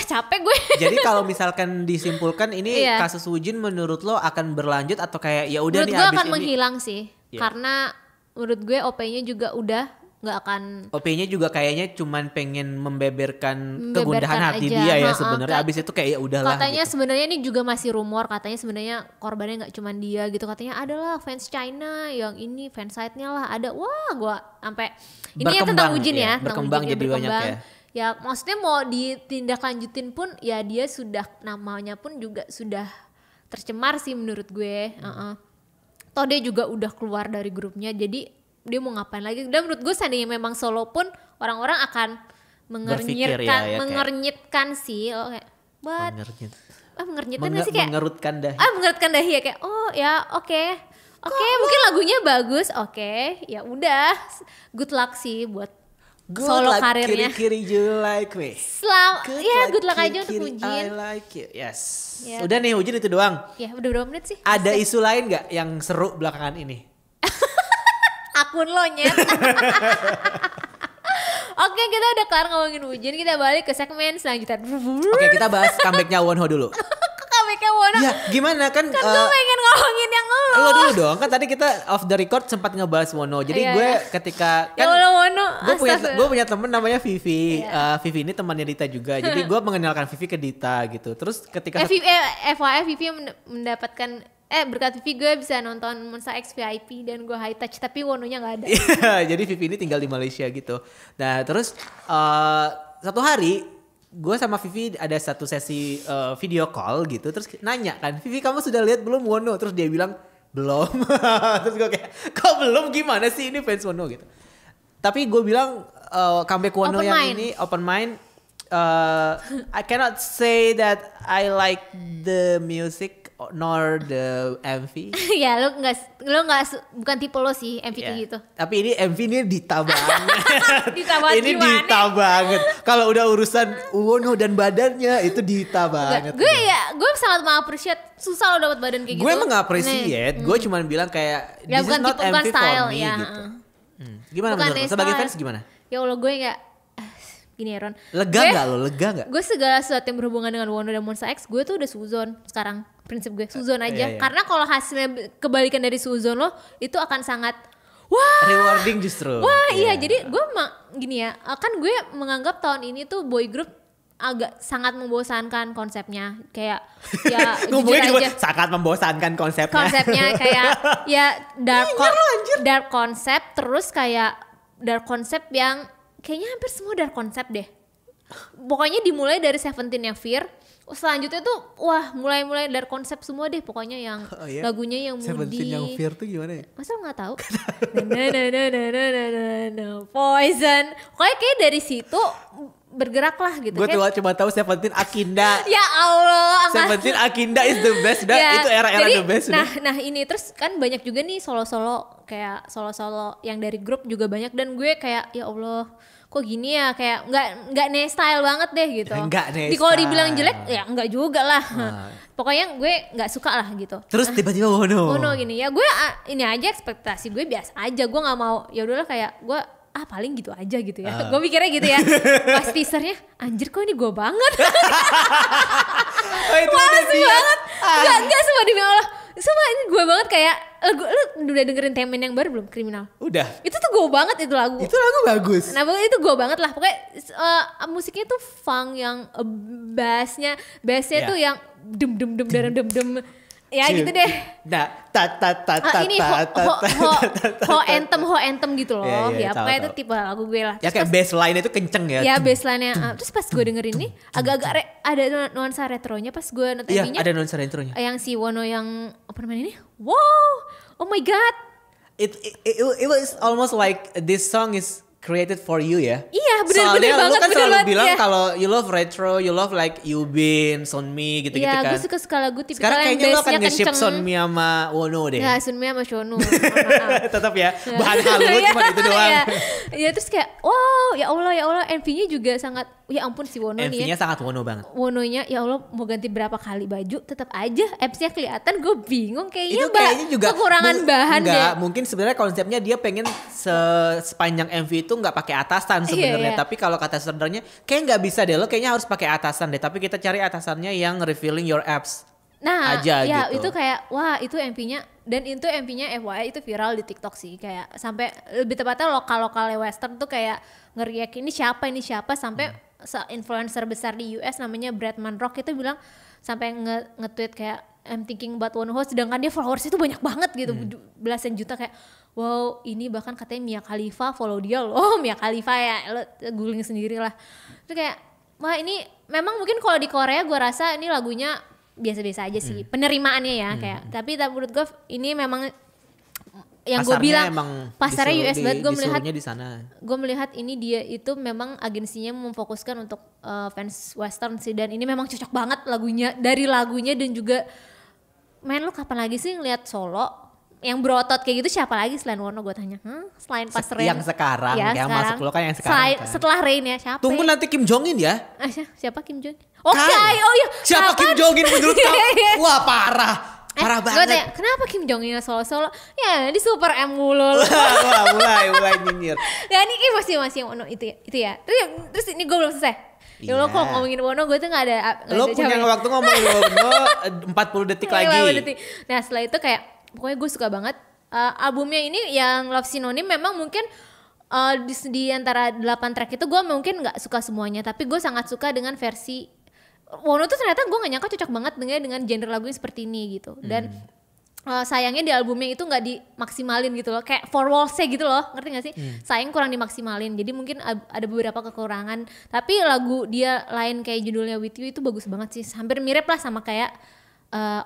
Capek gue. Jadi kalau misalkan disimpulkan ini kasus Wujin menurut lo akan berlanjut atau kayak ya udah nih habis ini? Menurut gue akan menghilang sih. Karena menurut gue OP-nya juga udah nggak akan. OP-nya juga kayaknya cuman pengen membeberkan kegundahan hati dia ya sebenarnya. Abis itu kayak ya udahlah. Katanya gitu. Sebenarnya ini juga masih rumor. Katanya sebenarnya korbannya nggak cuman dia gitu. Katanya adalah fans China yang ini fansite-nya lah ada. Wah, gue sampai ini ya tentang Wujin ya. Berkembang jadi banyak ya. Ya maksudnya mau ditindaklanjutin pun ya dia sudah namanya pun juga sudah tercemar sih menurut gue. Toh dia juga udah keluar dari grupnya jadi dia mau ngapain lagi dan menurut gue seandainya memang solo pun orang-orang akan mengernyitkan sih kayak buat mengernyitkan gak sih kayak mengerutkan dahi ya kayak oh ya oke mungkin lagunya bagus ya udah good luck sih buat solo karirnya. Kiri you like me. Good luck aja untuk Wujin. I like you. Yes. Udah nih Wujin itu doang. Ya udah berapa menit sih? Ada isu lain gak yang seru belakangan ini? Akun lo nyet. Oke, kita udah kelar ngomongin Wujin, kita balik ke segmen selanjutnya. Oke, kita bahas comebacknya Wonho dulu. Comebacknya Wonho? Ya gimana kan gue pengen ngomongin yang lo dulu dong, kan tadi kita off the record sempat ngebahas Wonho. Jadi gue ketika kan Wonho, gue punya temen namanya Vivi. Vivi ini temannya Dita juga. Jadi gue mengenalkan Vivi ke Dita gitu. Terus ketika FYI Vivi mendapatkan berkat Vivi gue bisa nonton Monsta X VIP dan gue high touch tapi Wonho-nya gak ada. Jadi Vivi ini tinggal di Malaysia gitu. Nah terus satu hari gue sama Vivi ada satu sesi video call gitu. Terus nanya kan, Vivi kamu sudah lihat belum Wonho? Terus dia bilang belum. Terus gue kayak kok belum, gimana sih ini fans Wono gitu. Tapi gue bilang comeback Wono Open yang mind. ini open mind. I cannot say that I like the music nor the MV. Ya lo bukan tipe lo sih MV kayak gitu. Tapi ini MV ini Dita banget. Dita banget Ini gimana? Dita banget. Kalau udah urusan Wono dan badannya itu Dita banget. Gue sangat mengapresiasi, susah lo dapat badan kayak gitu. Gue emang appreciate, gue cuma bilang kayak Ya, this bukan is not tipe, bukan MV style, for me ya, gitu. Gimana Bukan menurut lo? style. Sebagai fans gimana? Ya Allah gue nggak gini ya Ron. Lega nggak lo? Lega nggak? Gue segala sesuatu yang berhubungan dengan Wono dan Monsta X, gue tuh udah suzon sekarang. Prinsip gue suzon aja. Iya. Karena kalau hasilnya kebalikan dari suzon lo, itu akan sangat wah. Rewarding justru. Wah iya, jadi gue gini ya, kan gue menganggap tahun ini tuh boy group agak sangat membosankan konsepnya. Kayak ya jujur Ngomongnya gitu, aja. sangat membosankan konsepnya. Kayak ya dark concept, terus kayak dark concept yang kayaknya hampir semua dark concept deh. Pokoknya dimulai dari Seventeen yang Fear, selanjutnya tuh wah mulai dark concept semua deh pokoknya yang Oh, iya? lagunya yang moody. Seventeen yang Fear tuh gimana ya? Masa lo nggak tahu? Poison. Pokoknya kayak dari situ bergerak lah gitu. Gue Kayak, cuma tahu Seventeen Akinda. ya Allah. Seventeen Akinda is the best. Udah, Ya, itu era-era jadi, the best. Nah ini terus kan banyak juga nih solo-solo kayak solo-solo yang dari grup juga banyak, dan gue kayak ya Allah kok gini ya, kayak nggak style banget deh gitu. Nggak Kalau dibilang style. jelek ya nggak juga lah. Pokoknya gue nggak suka lah gitu. Terus tiba-tiba Wono. Wono gini ya, gue ini aja ekspektasi gue biasa aja, gue nggak mau, ya udahlah kayak gue paling gitu aja gitu ya. Gue mikirnya gitu ya. Pas teasernya anjir kok ini gue banget. Oh, itu udah dia. banget. Enggak sumpah demi Allah. Sumpah ini gue banget kayak lu udah dengerin Temen yang baru belum? Kriminal. Udah. Itu tuh gue banget itu lagu. Itu lagu bagus. Nah pokoknya itu gue banget lah. Pokoknya musiknya tuh funk yang bassnya Ya. tuh yang dem ya gitu deh. Nah, Ini ho anthem gitu loh. Iya, Ya tahu, pokoknya itu tahu. tipe lagu gue lah. Ya Terus kayak bassline itu kenceng ya. ya baseline-nya. Terus pas gue dengerin nih agak-agak ada nuansa retronya pas gue nonton Iya, MV-nya. ada nuansa intronya. Yang si Wono yang open mind ini. Wow. Oh my god. It was almost like this song is created for you ya. Iya, bener-bener Soalnya banget, lu kan bener selalu banget, bilang ya. kalau you love retro, you love like Yubin, Sunmi gitu-gitu Iya, kan. gue suka lagu tipikal Sekarang yang kayaknya lu akan bassnya nge-ship kenceng. Sunmi sama Wono deh. Ya, Sunmi sama Shono. Mohon maaf. Tetap ya, bahan halu cuma itu doang. Ya terus kayak wow, ya Allah MV-nya juga sangat, ya ampun si Wono nih ya. MV-nya sangat Wono banget. Wononya ya Allah mau ganti berapa kali baju tetap aja apps-nya kelihatan, gue bingung kayaknya Itu kayaknya juga kekurangan bahan deh. enggak, mungkin sebenarnya konsepnya dia pengen sepanjang MV itu nggak pakai atasan sebenarnya, Iya. tapi kalau kata saudaranya kayak nggak bisa deh, lo kayaknya harus pakai atasan deh, tapi kita cari atasannya yang revealing your apps. Nah, aja ya gitu. itu kayak wah itu MV-nya, dan itu MV-nya FYI itu viral di TikTok sih, kayak sampai lebih tepatnya lokal-lokalnya Western tuh kayak ngeriak ini siapa sampai influencer besar di US namanya Bradman Rock itu bilang sampai nge-tweet kayak I'm thinking about one host, sedangkan dia followers itu banyak banget gitu, belasan juta, kayak wow ini bahkan katanya Mia Khalifa follow dia loh. Mia Khalifa ya, lo googling sendiri lah. Itu kayak wah ini memang mungkin kalau di Korea gue rasa ini lagunya biasa-biasa aja sih penerimaannya ya, kayak tapi menurut gue ini memang yang gue bilang pasarnya US banget. Gue melihat ini dia itu memang agensinya memfokuskan untuk fans Western sih, dan ini memang cocok banget lagunya, dari lagunya dan juga men lu kapan lagi sih ngeliat solo yang berotot kayak gitu, siapa lagi selain Wono, gue tanya. Selain pas Rain Yang sekarang, ya, yang sekarang. masuk lo kan yang sekarang kan. Setelah Rain ya siapa? Tunggu ya? nanti Kim Jong Un ya. Siapa Kim Jong? Oke, Kan? oh iya. Siapa Kim Jong Un menurut kamu? Wah parah Gue banget. tanya, kenapa Kim Jong Un solo-solo? Ya di Super M mulu. Wah, mulai nyinyir. Ya ini masih Wono itu ya. Terus ini gue belum selesai. Ya lo Iya. kalau ngomongin Wono gue tuh gak ada Lo punya waktu ngomongin Wono 40 detik lagi. Nah setelah itu kayak pokoknya gue suka banget albumnya ini yang Love Synonym. Memang mungkin di antara 8 track itu gue mungkin gak suka semuanya, tapi gue sangat suka dengan versi Wono tuh. Ternyata gue gak nyangka cocok banget dengan genre lagunya seperti ini gitu. Dan sayangnya di albumnya itu nggak dimaksimalin gitu loh, kayak four walls-nya gitu loh, ngerti gak sih? Sayang kurang dimaksimalin, jadi mungkin ada beberapa kekurangan. Tapi lagu dia lain kayak judulnya With You itu bagus banget sih, hampir mirip lah sama kayak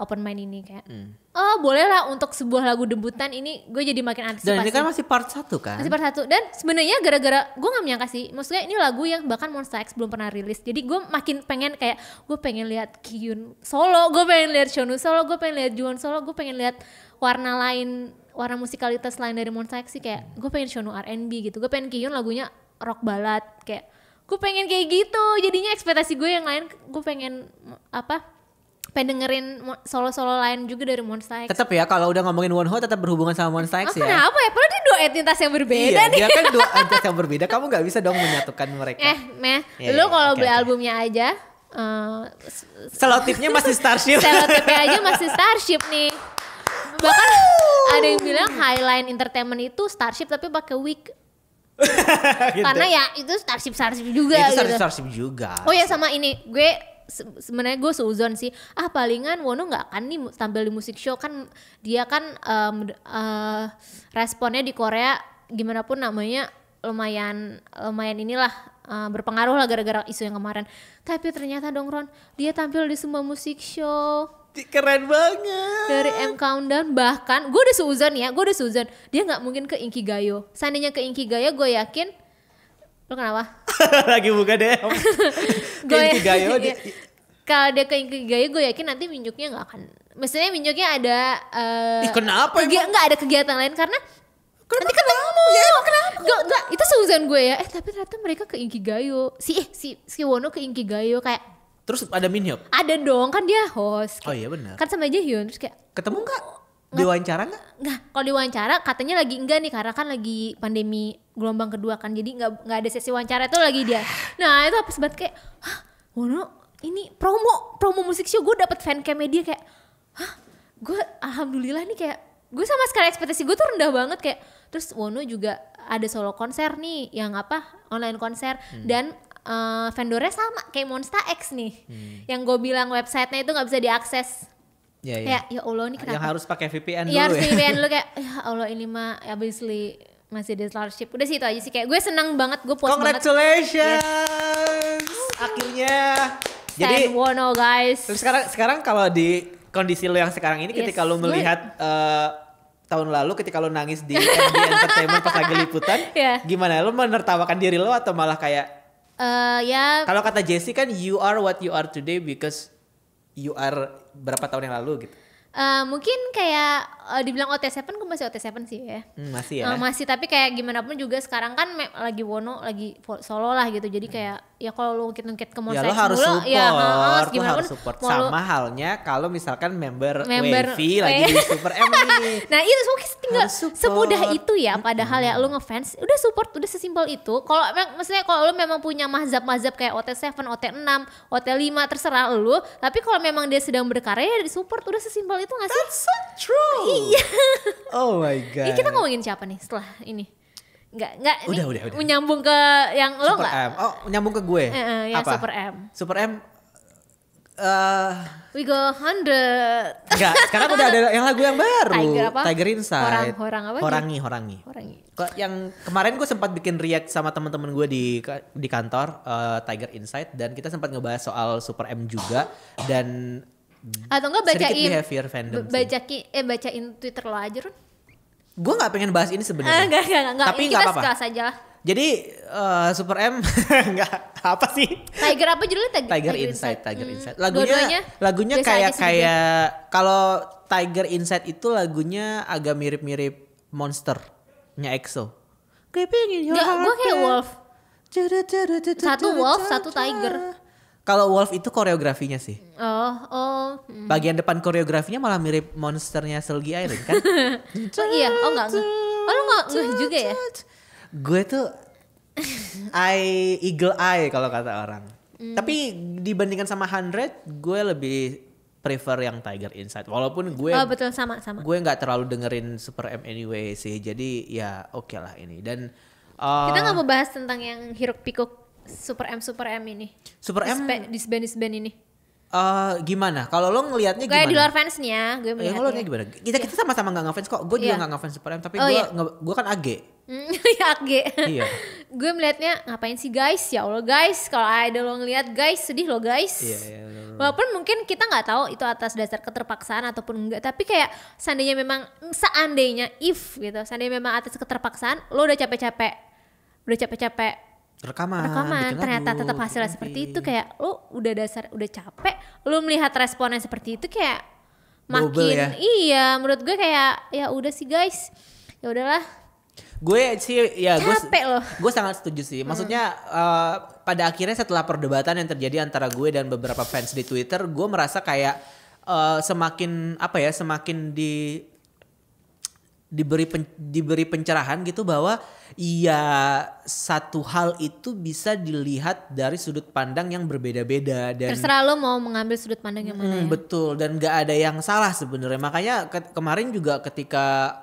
open mind ini kayak oh boleh lah untuk sebuah lagu debutan ini gue jadi makin antisipasi. Dan ini kan masih part 1 kan? Masih part 1 dan sebenarnya gara-gara gue gak menyangka sih, maksudnya ini lagu yang bahkan Monsta X belum pernah rilis, jadi gue makin pengen kayak gue pengen lihat Kyun solo, gue pengen lihat Shonu solo, gue pengen lihat Juwon solo, gue pengen lihat warna lain, warna musikalitas lain dari Monsta X sih, kayak gue pengen Shonu R&B gitu, gue pengen Kyun lagunya rock ballad, kayak gue pengen kayak gitu, jadinya ekspektasi gue yang lain gue pengen dengerin solo-solo lain juga dari Monsta X. Tetap ya kalau udah ngomongin Wonho tetap berhubungan sama Monsta X ya. Kenapa ya? Padahal dia 2 entitas yang berbeda nih. Dia kan 2 entitas yang berbeda, kamu gak bisa dong menyatukan mereka. Lu kalau beli albumnya aja selotipnya masih Starship. Selotipnya aja masih Starship nih. Bahkan ada yang bilang Highline Entertainment itu Starship tapi pakai wig. Gitu. Karena ya itu Starship juga itu gitu. Starship juga. Oh ya sama ini, gue sebenarnya gue seuzon sih, palingan Wono nggak akan nih tampil di musik show, kan dia kan responnya di Korea gimana pun namanya lumayan inilah berpengaruh lah gara-gara isu yang kemarin. Tapi ternyata dong Ron, dia tampil di semua musik show. Keren banget. Dari M Countdown, bahkan gue udah seuzon dia nggak mungkin ke Inkigayo. Seandainya ke Inkigayo gue yakin. Lo kenapa? Lagi buka DM. Inkigayo. Kalau dia ke Inkigayo gue yakin nanti Minjuknya gak akan. Maksudnya Minjuknya ada kenapa gak ada kegiatan lain karena nanti ketemu. Gak, itu seuzon gue ya. Tapi ternyata mereka ke Inkigayo. Si Wono ke Inkigayo kayak. Terus ada Minhyuk? Ada dong, kan dia host. Oh iya benar. Kan sama Jaehyun terus kayak. Ketemu gak? Diwawancara gak? Nggak, kalau diwawancara katanya lagi enggak nih karena kan lagi pandemi gelombang kedua kan, jadi nggak ada sesi wawancara itu lagi dia. Nah itu apa sebat kayak, Wono ini promo musik show, gue dapet fancamnya dia kayak, gue alhamdulillah nih kayak, gue sama sekali ekspektasi gue tuh rendah banget kayak. Terus Wono juga ada solo konser nih, yang online konser dan vendornya sama kayak Monsta X nih, yang gue bilang websitenya itu nggak bisa diakses. Ya Allah ini kenapa? Yang harus pakai VPN dulu ya. Harus VPN dulu kayak ya Allah ini mah obviously masih di Starship. Udah sih itu aja sih, kayak gue seneng banget, gue puas banget. Congratulations. Yes. Akhirnya. Jadi Wono guys. Terus sekarang kalau di kondisi lo yang sekarang ini ketika lo melihat tahun lalu ketika lo nangis di MD Entertainment pas lagi liputan, gimana? Lo menertawakan diri lo atau malah kayak kalau kata Jessie kan you are what you are today because you are berapa tahun yang lalu gitu. Mungkin kayak dibilang OT7, gue masih OT7 sih ya. Masih ya. Masih, tapi kayak gimana pun juga sekarang kan lagi Wono lagi solo lah gitu. Jadi kayak ya kalau lu ungkit-ungkit ke Monsta X dulu, lo harus support. Pun, sama halnya kalau misalkan member Wavy lagi di Super M nih. Nah itu mungkin tinggal semudah itu ya. Padahal ya lu ngefans udah support, udah sesimpel itu. Kalau maksudnya kalau lu memang punya mazhab kayak OT7, OT6, OT5 terserah lu. Tapi kalau memang dia sedang berkarya ya di support, udah sesimpel itu gak sih? That's so true. Iya. Oh my god. Kita ngomongin siapa nih setelah ini? Enggak. Udah. Menyambung ke yang lo Super enggak? M. Oh, nyambung ke gue. Yang apa? Super M. We go 100. Enggak, sekarang udah ada yang lagu yang baru. Tiger apa? Tiger Inside. Horangi. Yang kemarin gue sempat bikin react sama teman-teman gue di kantor Tiger Inside, dan kita sempat ngebahas soal Super M juga, dan atau enggak bacain Twitter lo aja, Run? Gue nggak pengen bahas ini sebenarnya. Enggak. Tapi nggak apa-apa. Kita sekelas aja lah. Jadi Super M nggak apa sih? Tiger apa judulnya? Tiger Inside. Lagunya kayak kalau Tiger Inside itu lagunya agak mirip-mirip Monster-nya EXO. Creeping in your heart. Gue kayak Wolf. Satu Wolf, satu Tiger. Kalau Wolf itu koreografinya sih. Oh. Bagian depan koreografinya malah mirip Monsternya Seulgi Irene kan? Iya, enggak. Lo enggak juga ya? Gue tuh eagle eye kalau kata orang. Tapi dibandingkan sama 100, gue lebih prefer yang Tiger Inside. Walaupun gue betul sama. Gue nggak terlalu dengerin Super M anyway sih. Jadi ya oke lah ini. Dan kita nggak mau bahas tentang yang hiruk pikuk Super M ini. Super M disband ini. Gimana? Kalau lo ngelihatnya gimana? Kayak di luar fansnya, gue melihatnya. Lo gimana? Kita sama-sama nggak ngefans kok. Gue juga nggak ngefans Super M, tapi gue kan AG. Ya AG. Iya. Gue melihatnya ngapain sih guys? Ya Allah guys, kalau ada lo ngelihat guys sedih lo guys. Iya. Walaupun mungkin kita nggak tahu itu atas dasar keterpaksaan ataupun enggak, tapi kayak seandainya memang atas keterpaksaan, lo udah capek-capek rekaman ternyata tetap hasilnya seperti itu, kayak lo udah capek, lo melihat responnya seperti itu kayak makin ya? Iya, menurut gue kayak ya udah sih guys, ya udahlah. Gue sih ya capek loh. Gue sangat setuju sih. Maksudnya pada akhirnya setelah perdebatan yang terjadi antara gue dan beberapa fans di Twitter, gue merasa kayak semakin diberi pencerahan gitu bahwa ya satu hal itu bisa dilihat dari sudut pandang yang berbeda-beda dan terserah lo mau mengambil sudut pandang yang mana ya. Betul, dan gak ada yang salah sebenarnya. Makanya kemarin juga ketika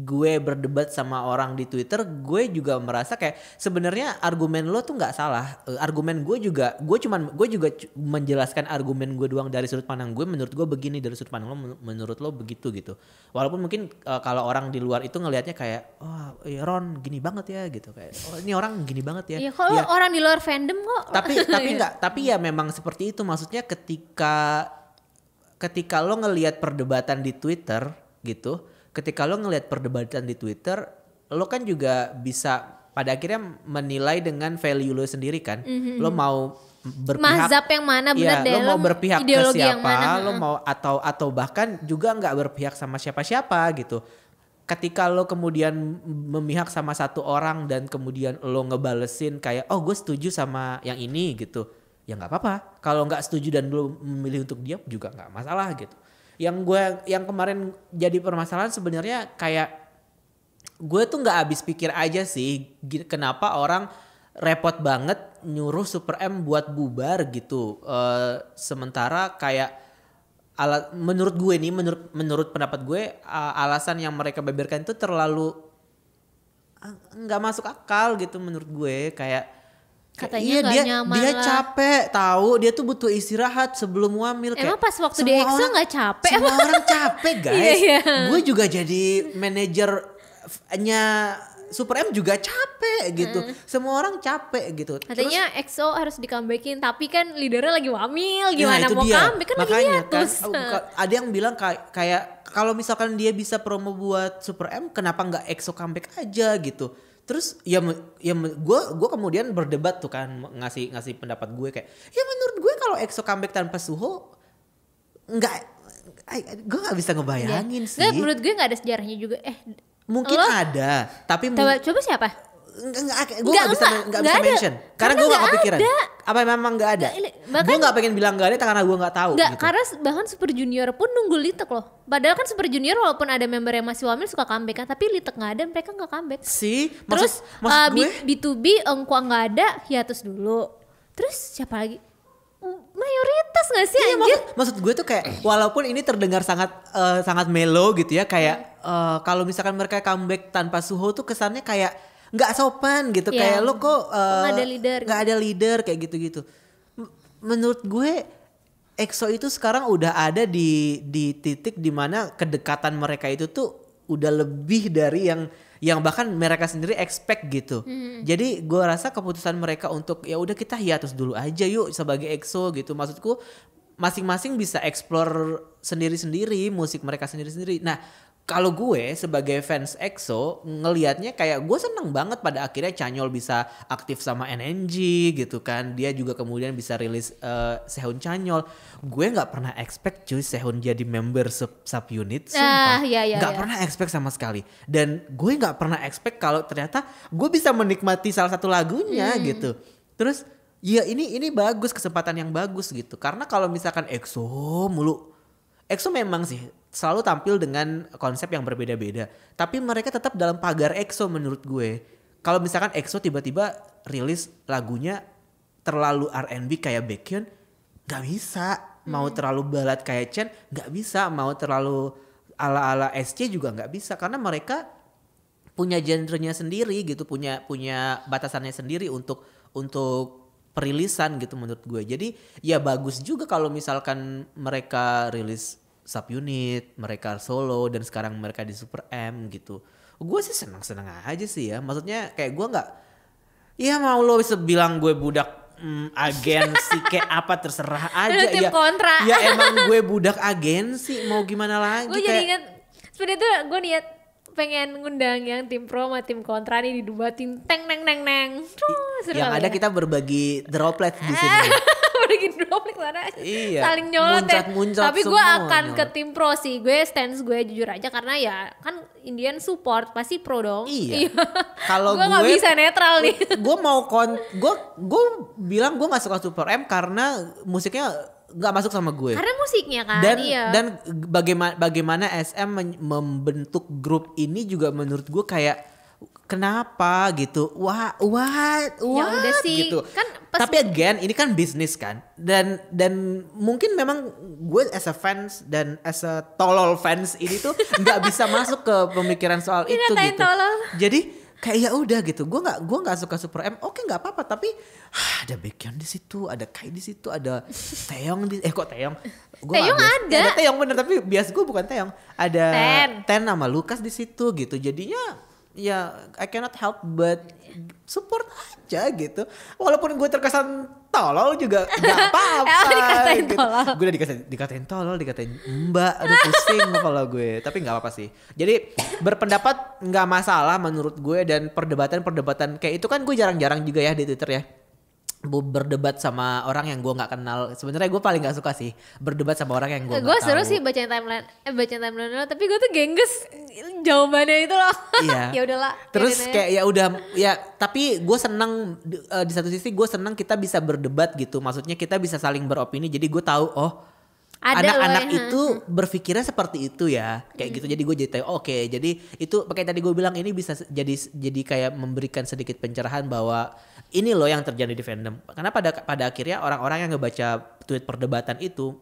gue berdebat sama orang di Twitter, gue juga merasa kayak sebenarnya argumen lo tuh nggak salah. Argumen gue juga menjelaskan argumen gue doang dari sudut pandang gue. Menurut gue begini, dari sudut pandang lo menurut lo begitu gitu. Walaupun mungkin kalau orang di luar itu ngelihatnya kayak Ron gini banget ya gitu, kayak ini orang gini banget ya. Iya, kalau ya, orang di luar fandom kok. Tapi ya memang seperti itu. Maksudnya ketika lo ngelihat perdebatan di Twitter gitu. Ketika lo ngelihat perdebatan di Twitter, lo kan juga bisa pada akhirnya menilai dengan value lo sendiri kan. Lo mau berpihak mazhab yang mana benar deh. Lo mau berpihak ke siapa, lo mau atau bahkan juga nggak berpihak sama siapa-siapa gitu. Ketika lo kemudian memihak sama satu orang dan kemudian lo ngebalesin kayak gue setuju sama yang ini gitu, ya nggak apa-apa. Kalau nggak setuju dan lo memilih untuk diam juga nggak masalah gitu. Yang kemarin jadi permasalahan sebenarnya kayak gue tuh nggak habis pikir aja sih kenapa orang repot banget nyuruh Super M buat bubar gitu. Sementara kayak menurut gue nih, menurut pendapat gue alasan yang mereka beberkan itu terlalu nggak masuk akal gitu menurut gue. Kayak katanya dia capek tahu, dia tuh butuh istirahat sebelum hamil. Emang pas waktu di EXO nggak capek? Semua orang capek guys. Gue juga jadi manajernya Super M juga capek gitu. Semua orang capek gitu. Katanya EXO harus di-comebackin, tapi kan leadernya lagi hamil, gimana mau comeback kan? Makanya kan ada yang bilang kayak kalau misalkan dia bisa promo buat Super M, kenapa nggak EXO comeback aja gitu. Terus gue kemudian berdebat tuh kan, ngasih pendapat gue kayak ya menurut gue kalau EXO comeback tanpa Suho gue nggak bisa ngebayangin sih. Nggak, menurut gue nggak ada sejarahnya juga. Mungkin ada, tapi coba siapa? Gue nggak bisa mention karena gue nggak kepikiran. Apa memang nggak ada? Gue nggak pengen bilang nggak ada karena gue nggak tahu. Nggak, gitu. karena bahkan Super Junior pun nunggu Litek loh. Padahal kan Super Junior walaupun ada member yang masih hamil suka comeback kan, tapi Litek nggak ada, mereka nggak comeback. Terus B2B Engkwa nggak ada, hiatus dulu. Terus siapa lagi? Mayoritas nggak sih anjir? Maksud gue tuh kayak walaupun ini terdengar sangat mellow gitu ya, kayak kalau misalkan mereka comeback tanpa Suho tuh kesannya kayak nggak sopan gitu, kayak lo kok nggak ada leader kayak gitu-gitu. Menurut gue EXO itu sekarang udah ada di titik dimana kedekatan mereka itu tuh udah lebih dari yang bahkan mereka sendiri expect gitu. Jadi gue rasa keputusan mereka untuk ya udah kita hiatus dulu aja yuk sebagai EXO gitu. Maksudku masing-masing bisa explore sendiri-sendiri musik mereka sendiri-sendiri. Nah, kalau gue sebagai fans EXO ngelihatnya kayak gue seneng banget pada akhirnya Chanyeol bisa aktif sama NNG gitu kan. Dia juga kemudian bisa rilis Sehun Chanyeol. Gue nggak pernah expect cuy Sehun jadi member subunit, sumpah. Nggak pernah expect sama sekali. Dan gue nggak pernah expect kalau ternyata gue bisa menikmati salah satu lagunya gitu. Terus ya ini bagus, kesempatan yang bagus gitu. Karena kalau misalkan EXO mulu, EXO memang sih selalu tampil dengan konsep yang berbeda-beda. Tapi mereka tetap dalam pagar EXO menurut gue. Kalau misalkan EXO tiba-tiba rilis lagunya terlalu R&B kayak Baekhyun, gak bisa. Mau terlalu balad kayak Chen, gak bisa. Mau terlalu ala-ala SC juga gak bisa. Karena mereka punya genrenya sendiri gitu. Punya batasannya sendiri untuk perilisan gitu menurut gue. Jadi ya bagus juga kalau misalkan mereka rilis subunit, mereka solo, dan sekarang mereka di Super M gitu. Gue sih senang-senang aja sih ya. Maksudnya kayak gue nggak, ya mau lo bisa bilang gue budak agensi kayak apa terserah aja tim ya. kontra. Ya emang gue budak agensi, mau gimana lagi. Gue jadi ingat sebenarnya tuh gue niat pengen ngundang yang tim pro sama tim kontra nih didebatin teng neng neng neng. Yang ada kita berbagi droplet di sini. Berbagi droplet mana? Iya. Saling nyolot ya. Tapi gue akan nyolot. ke tim pro sih. Gue stance gue jujur aja karena ya kan Indian support pasti pro dong. Iya. Kalau gue nggak bisa netral nih. Gue mau gue bilang gue nggak suka Super M karena musiknya nggak masuk sama gue. Karena musiknya kan. Dan bagaimana SM membentuk grup ini juga menurut gue kayak kenapa gitu. What Ya udah sih. gitu. Kan tapi again ini kan bisnis kan. Dan mungkin memang gue as a fans dan as a tolol fans ini tuh nggak bisa masuk ke pemikiran soal itu gitu. Tolol. Jadi kayak ya udah gitu, gue nggak suka Super M, oke nggak apa-apa, tapi ada Baekhyun di situ, ada Kai di situ, ada Taeyong di, kok Taeyong? Taeyong ada. Ada Taeyong bener, tapi bias gue bukan Taeyong, ada Ten sama Lucas di situ gitu, jadinya ya I cannot help but support aja gitu, walaupun gue terkesan tolol juga nggak apa-apa. Gitu. Gue udah dikatain tolol, dikatain mbak, aduh pusing kalau gue. Tapi nggak apa-apa sih. Jadi berpendapat nggak masalah menurut gue, dan perdebatan kayak itu kan gue jarang-jarang juga ya di Twitter ya. Berdebat sama orang yang gue nggak kenal. Sebenarnya gue paling nggak suka sih berdebat sama orang yang gue nggak tahu. Gue seru sih bacain timeline lo, tapi gue tuh gengges jawabannya itu loh. Iya. Ya udahlah. Terus kayak ya udah ya, tapi gue seneng di satu sisi gue seneng kita bisa berdebat gitu. Maksudnya kita bisa saling beropini. Jadi gue tahu anak-anak itu berpikirnya seperti itu ya, kayak gitu. Jadi gue jadi tahu oke, jadi itu kayak tadi gue bilang, ini bisa jadi kayak memberikan sedikit pencerahan bahwa ini loh yang terjadi di fandom. Karena pada akhirnya orang-orang yang ngebaca tweet perdebatan itu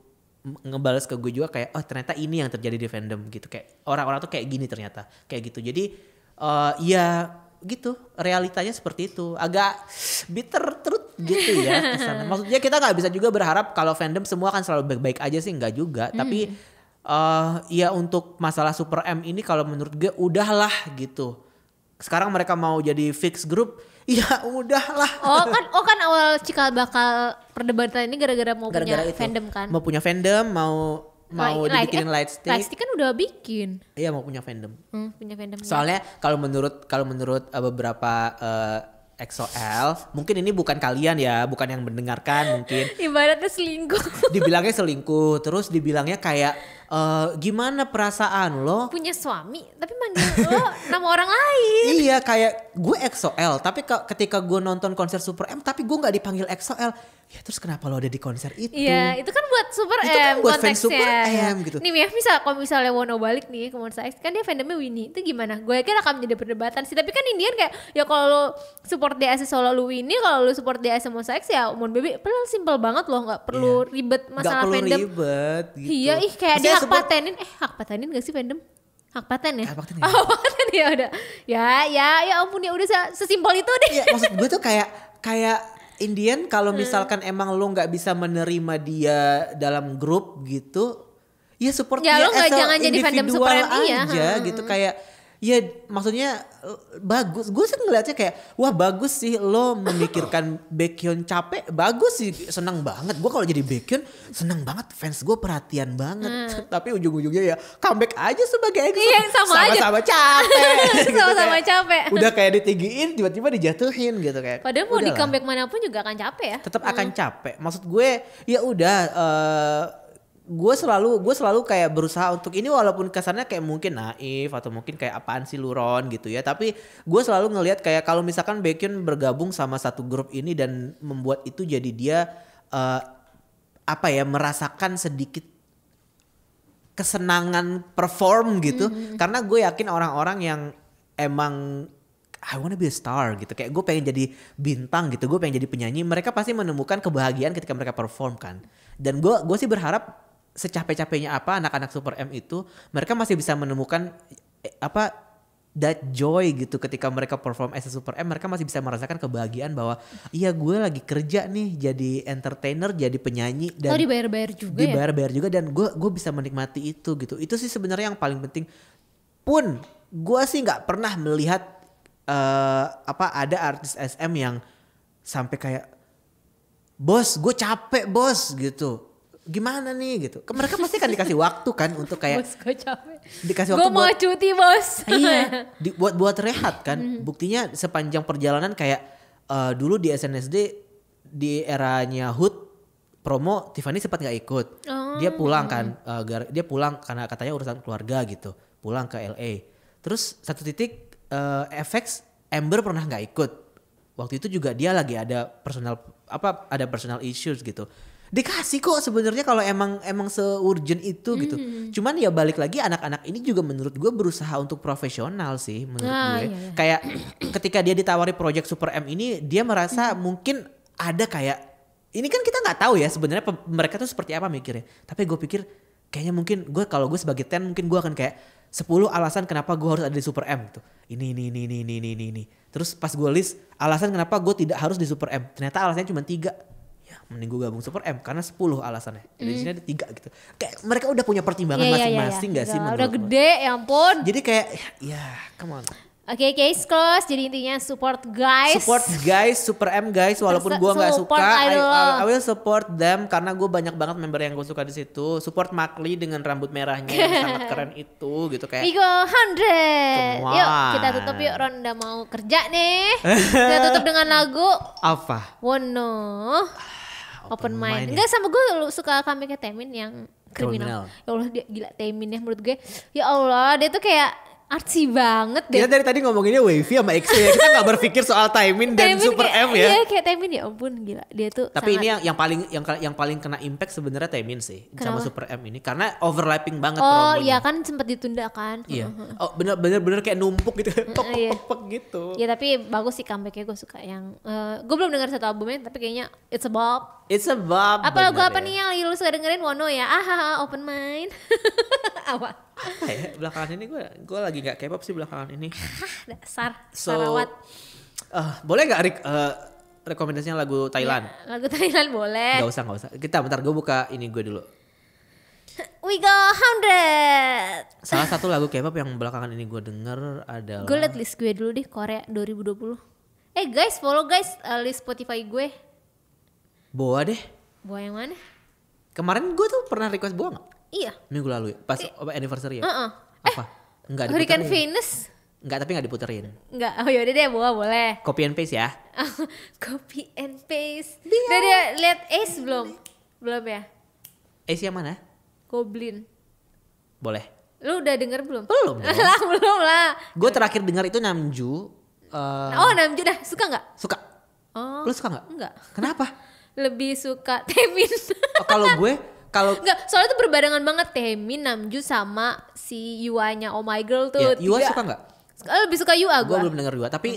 ngebales ke gue juga kayak ternyata ini yang terjadi di fandom gitu, kayak orang-orang tuh kayak gini ternyata kayak gitu. Jadi ya gitu, realitanya seperti itu, agak bitter truth gitu ya kesana. Maksudnya kita nggak bisa juga berharap kalau fandom semua akan selalu baik-baik aja sih, nggak juga. Tapi ya untuk masalah Super M ini kalau menurut gue udahlah gitu. Sekarang mereka mau jadi fix group, ya udahlah. kan awal cikal bakal perdebatan ini gara-gara punya fandom kan. Mau punya fandom, mau dibikinin Lightstick. Lightstick kan udah bikin. Iya, mau punya fandom. Punya fandom. Soalnya kalau menurut beberapa EXO-L, mungkin ini bukan kalian ya, bukan yang mendengarkan mungkin. Ibaratnya selingkuh. Dibilangnya selingkuh, terus dibilangnya kayak gimana perasaan lo? Punya suami, tapi manggil lo nama orang lain. Iya, kayak gue EXO-L, tapi ketika gue nonton konser Super M, tapi gue nggak dipanggil EXO-L. Ya terus kenapa lo ada di konser itu? Iya, itu kan buat Super itu M kan buat konteksnya. fans Super M gitu. Nih ya, kalau misalnya Wono balik nih ke Monsta X, kan dia fandomnya Winnie. Itu gimana? Gue kira akan menjadi perdebatan sih. Tapi kan Indian kayak, ya kalau lo support DAS solo lu Winnie, kalau lo support DAS Monsta X ya Mon Baby. Padahal simple banget loh, gak perlu ribet masalah fandom. Gak perlu ribet gitu. Iya, kayak dia hak patenin. Hak patenin gak sih fandom? Hak paten ya? Hak paten ya? Oh, paten ya udah. Ya ampun, ya udah sesimpel itu deh. Iya, maksud gue tuh kayak Indian kalau misalkan emang lo nggak bisa menerima dia dalam grup gitu, ya support ya, dia lo jangan jadi fandom Super M aja gitu. Kayak ya maksudnya bagus. Gue sih ngeliatnya kayak wah bagus sih lo memikirkan Baekhyun capek, bagus sih, senang banget. Gue kalau jadi Baekhyun senang banget, fans gue perhatian banget. Tapi ujung-ujungnya ya comeback aja sebagai EXO. Iya, sama-sama capek. Sama-sama gitu, capek. Udah kayak ditinggiin tiba-tiba dijatuhin gitu kayak. Padahal mau di comeback manapun juga akan capek ya. Tetap akan capek. Maksud gue ya udah gue selalu kayak berusaha untuk ini, walaupun kesannya kayak mungkin naif atau mungkin kayak apaan sih Luron gitu ya, tapi gue selalu ngelihat kayak kalau misalkan Baekhyun bergabung sama satu grup ini dan membuat itu jadi dia merasakan sedikit kesenangan perform gitu, karena gue yakin orang-orang yang emang I wanna be a star gitu, kayak gue pengen jadi bintang gitu, gue pengen jadi penyanyi, mereka pasti menemukan kebahagiaan ketika mereka perform kan. Dan gue sih berharap secapek-capeknya apa anak-anak Super M itu, mereka masih bisa menemukan that joy gitu ketika mereka perform as a Super M. Mereka masih bisa merasakan kebahagiaan bahwa iya gue lagi kerja nih jadi entertainer, jadi penyanyi, dan dibayar-bayar juga dan gue bisa menikmati itu gitu. Itu sih sebenarnya yang paling penting. Pun gue sih nggak pernah melihat ada artis SM yang sampai kayak bos gue capek bos gitu. Gimana nih gitu. Mereka pasti kan dikasih waktu kan untuk kayak. Bos gue capek. Dikasih waktu gue mau cuti bos. Iya. Buat rehat kan. Buktinya sepanjang perjalanan kayak dulu di SNSD di eranya Hood promo Tiffany sempat nggak ikut. Dia pulang kan. Dia pulang karena katanya urusan keluarga gitu. Pulang ke LA. Terus satu titik FX Amber pernah nggak ikut. Waktu itu juga dia lagi ada personal issues gitu. Dikasih kok sebenarnya kalau emang se-urgent itu gitu. Cuman ya balik lagi anak-anak ini juga menurut gue berusaha untuk profesional sih menurut gue. Iya. Kayak ketika dia ditawari project Super M ini dia merasa mungkin ada kayak ini kan kita nggak tahu ya sebenarnya mereka tuh seperti apa mikirnya. Tapi gue pikir kayaknya mungkin kalau gue sebagai Ten mungkin gue akan kayak 10 alasan kenapa gue harus ada di Super M gitu. Ini. Terus pas gue list alasan kenapa gue tidak harus di Super M. Ternyata alasannya cuma 3. Ya mending gue gabung Super M karena 10 alasannya. Di sini ada 3 gitu. Kayak mereka udah punya pertimbangan masing-masing gak sih menurut udah gede ya ampun. Jadi kayak ya come on. Oke, case close. Jadi intinya support guys. Support guys, Super M guys. Walaupun gue nggak suka, I will support them karena gue banyak banget member yang gue suka di situ. Support Makli dengan rambut merahnya yang sangat keren itu, gitu kayak. We go 100. Yuk kita tutup yuk. Ron udah mau kerja nih. Kita tutup dengan lagu. Apa? Wono. Open Mind. Enggak, sama gue suka comebacknya Taemin yang kriminal. Ya Allah dia gila Taemin ya menurut gue. Ya Allah dia tuh kayak artsy banget deh. Kita dari tadi ngomonginnya Wavy sama EXO ya. Kita gak berpikir soal Taemin dan Super kayak, M ya. Iya kayak Taemin ya ampun gila. Dia tuh tapi sangat... ini yang paling kena impact sebenarnya Taemin sih. Kenapa? Sama Super M ini. Karena overlapping banget promonya. promonya. Iya kan sempat ditunda kan. Iya. Oh bener kayak numpuk gitu. Pok gitu. Iya tapi bagus sih comebacknya gue suka yang. Gue belum dengar satu albumnya tapi kayaknya It's a Bob. Apa lagu apa nih yang lu suka dengerin? Wono ya. Open Mind. Apa? Ya, belakangan ini gue lagi nggak K-pop sih belakangan ini. Dasar sarawat. Boleh nggak rekomendasinya lagu Thailand? Ya, lagu Thailand boleh. Gak usah. Bentar gue buka ini gue dulu. We go 100. Salah satu lagu K-pop yang belakangan ini gue denger adalah. Gue liat list gue dulu deh Korea 2020. Guys follow guys list Spotify gue. Boa deh. Boa yang mana? Kemarin gue tuh pernah request Boa gak? Iya. Minggu lalu ya? Pas anniversary ya? Apa? Enggak diputerin. Hurricane Venus? Enggak, tapi gak diputerin. Enggak, yaudah deh Boa boleh. Copy and paste ya? Copy and paste. Udah dia liat Ace belum? Belum ya? Ace yang mana? Goblin. Boleh. Lu udah denger belum? Belum lah. Gue terakhir denger itu Namju. Namju dah, suka gak? Suka. Lu suka gak? Enggak. Kenapa? Lebih suka Taemin. Kalau enggak, soalnya tuh berbarengan banget Taemin, Namju sama si Yua-nya Oh My Girl tuh. Ya, Yua suka gak? Lebih suka Yua gue. Gue belum denger Yua, tapi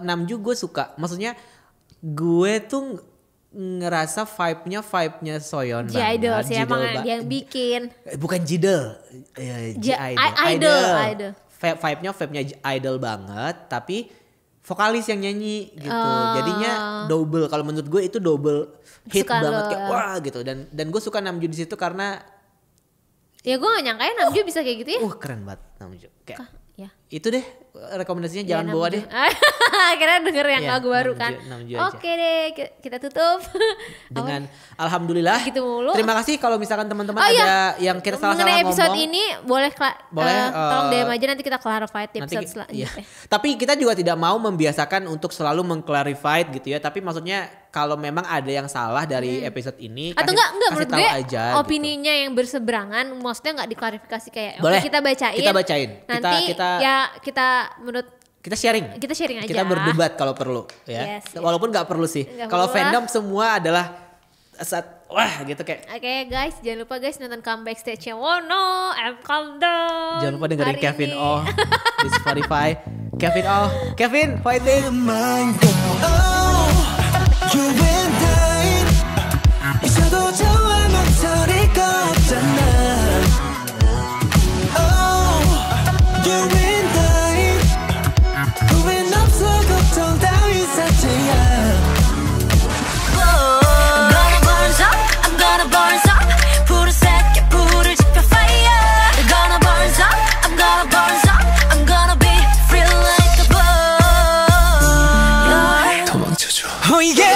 Namju gue suka. Maksudnya gue tuh ngerasa vibe-nya Soyeon banget. J-Idol sih emang dia yang bikin. Bukan Jidol. Idol. Vibe-nya Idol banget, tapi vokalis yang nyanyi gitu. Jadinya double. Kalau menurut gue itu double hit suka banget kayak wah gitu. Dan gue suka Namju di situ karena ya gue gak nyangkain Namju bisa kayak gitu ya. Keren banget Namju. Kayak ya. Itu deh rekomendasinya jangan bawa deh. Akhirnya denger yang lagu baru kan. Oke deh kita tutup. Dengan alhamdulillah. Gitu mulu. Terima kasih kalau misalkan teman-teman ada yang kita salah-salah ngomong. Episode ini boleh tolong DM aja nanti kita clarify di episode selanjutnya. Tapi kita juga tidak mau membiasakan untuk selalu mengclarify gitu ya. Tapi maksudnya kalau memang ada yang salah dari episode ini atau enggak menurut gue aja, opininya gitu. Yang berseberangan maksudnya enggak diklarifikasi kayak boleh, kita bacain. Nanti kita menurut kita sharing aja. Kita berdebat kalau perlu ya. Yes. Walaupun nggak perlu sih. Kalau fandom semua adalah wah gitu kayak. Oke guys, jangan lupa guys nonton comeback stage-nya Wono, I'm calm down. Jangan lupa dengerin Kevin Oh di Spotify. Kevin fighting. You and I 있어도 좋아 목소리가 없잖아. Oh, you and I 후회는 없어 걱정 따윈 사치야. I'm gonna burn up 푸른색의 불을 지펴 fire. I'm gonna burn up I'm gonna be free like a bird. 도망쳐줘. Oh yeah.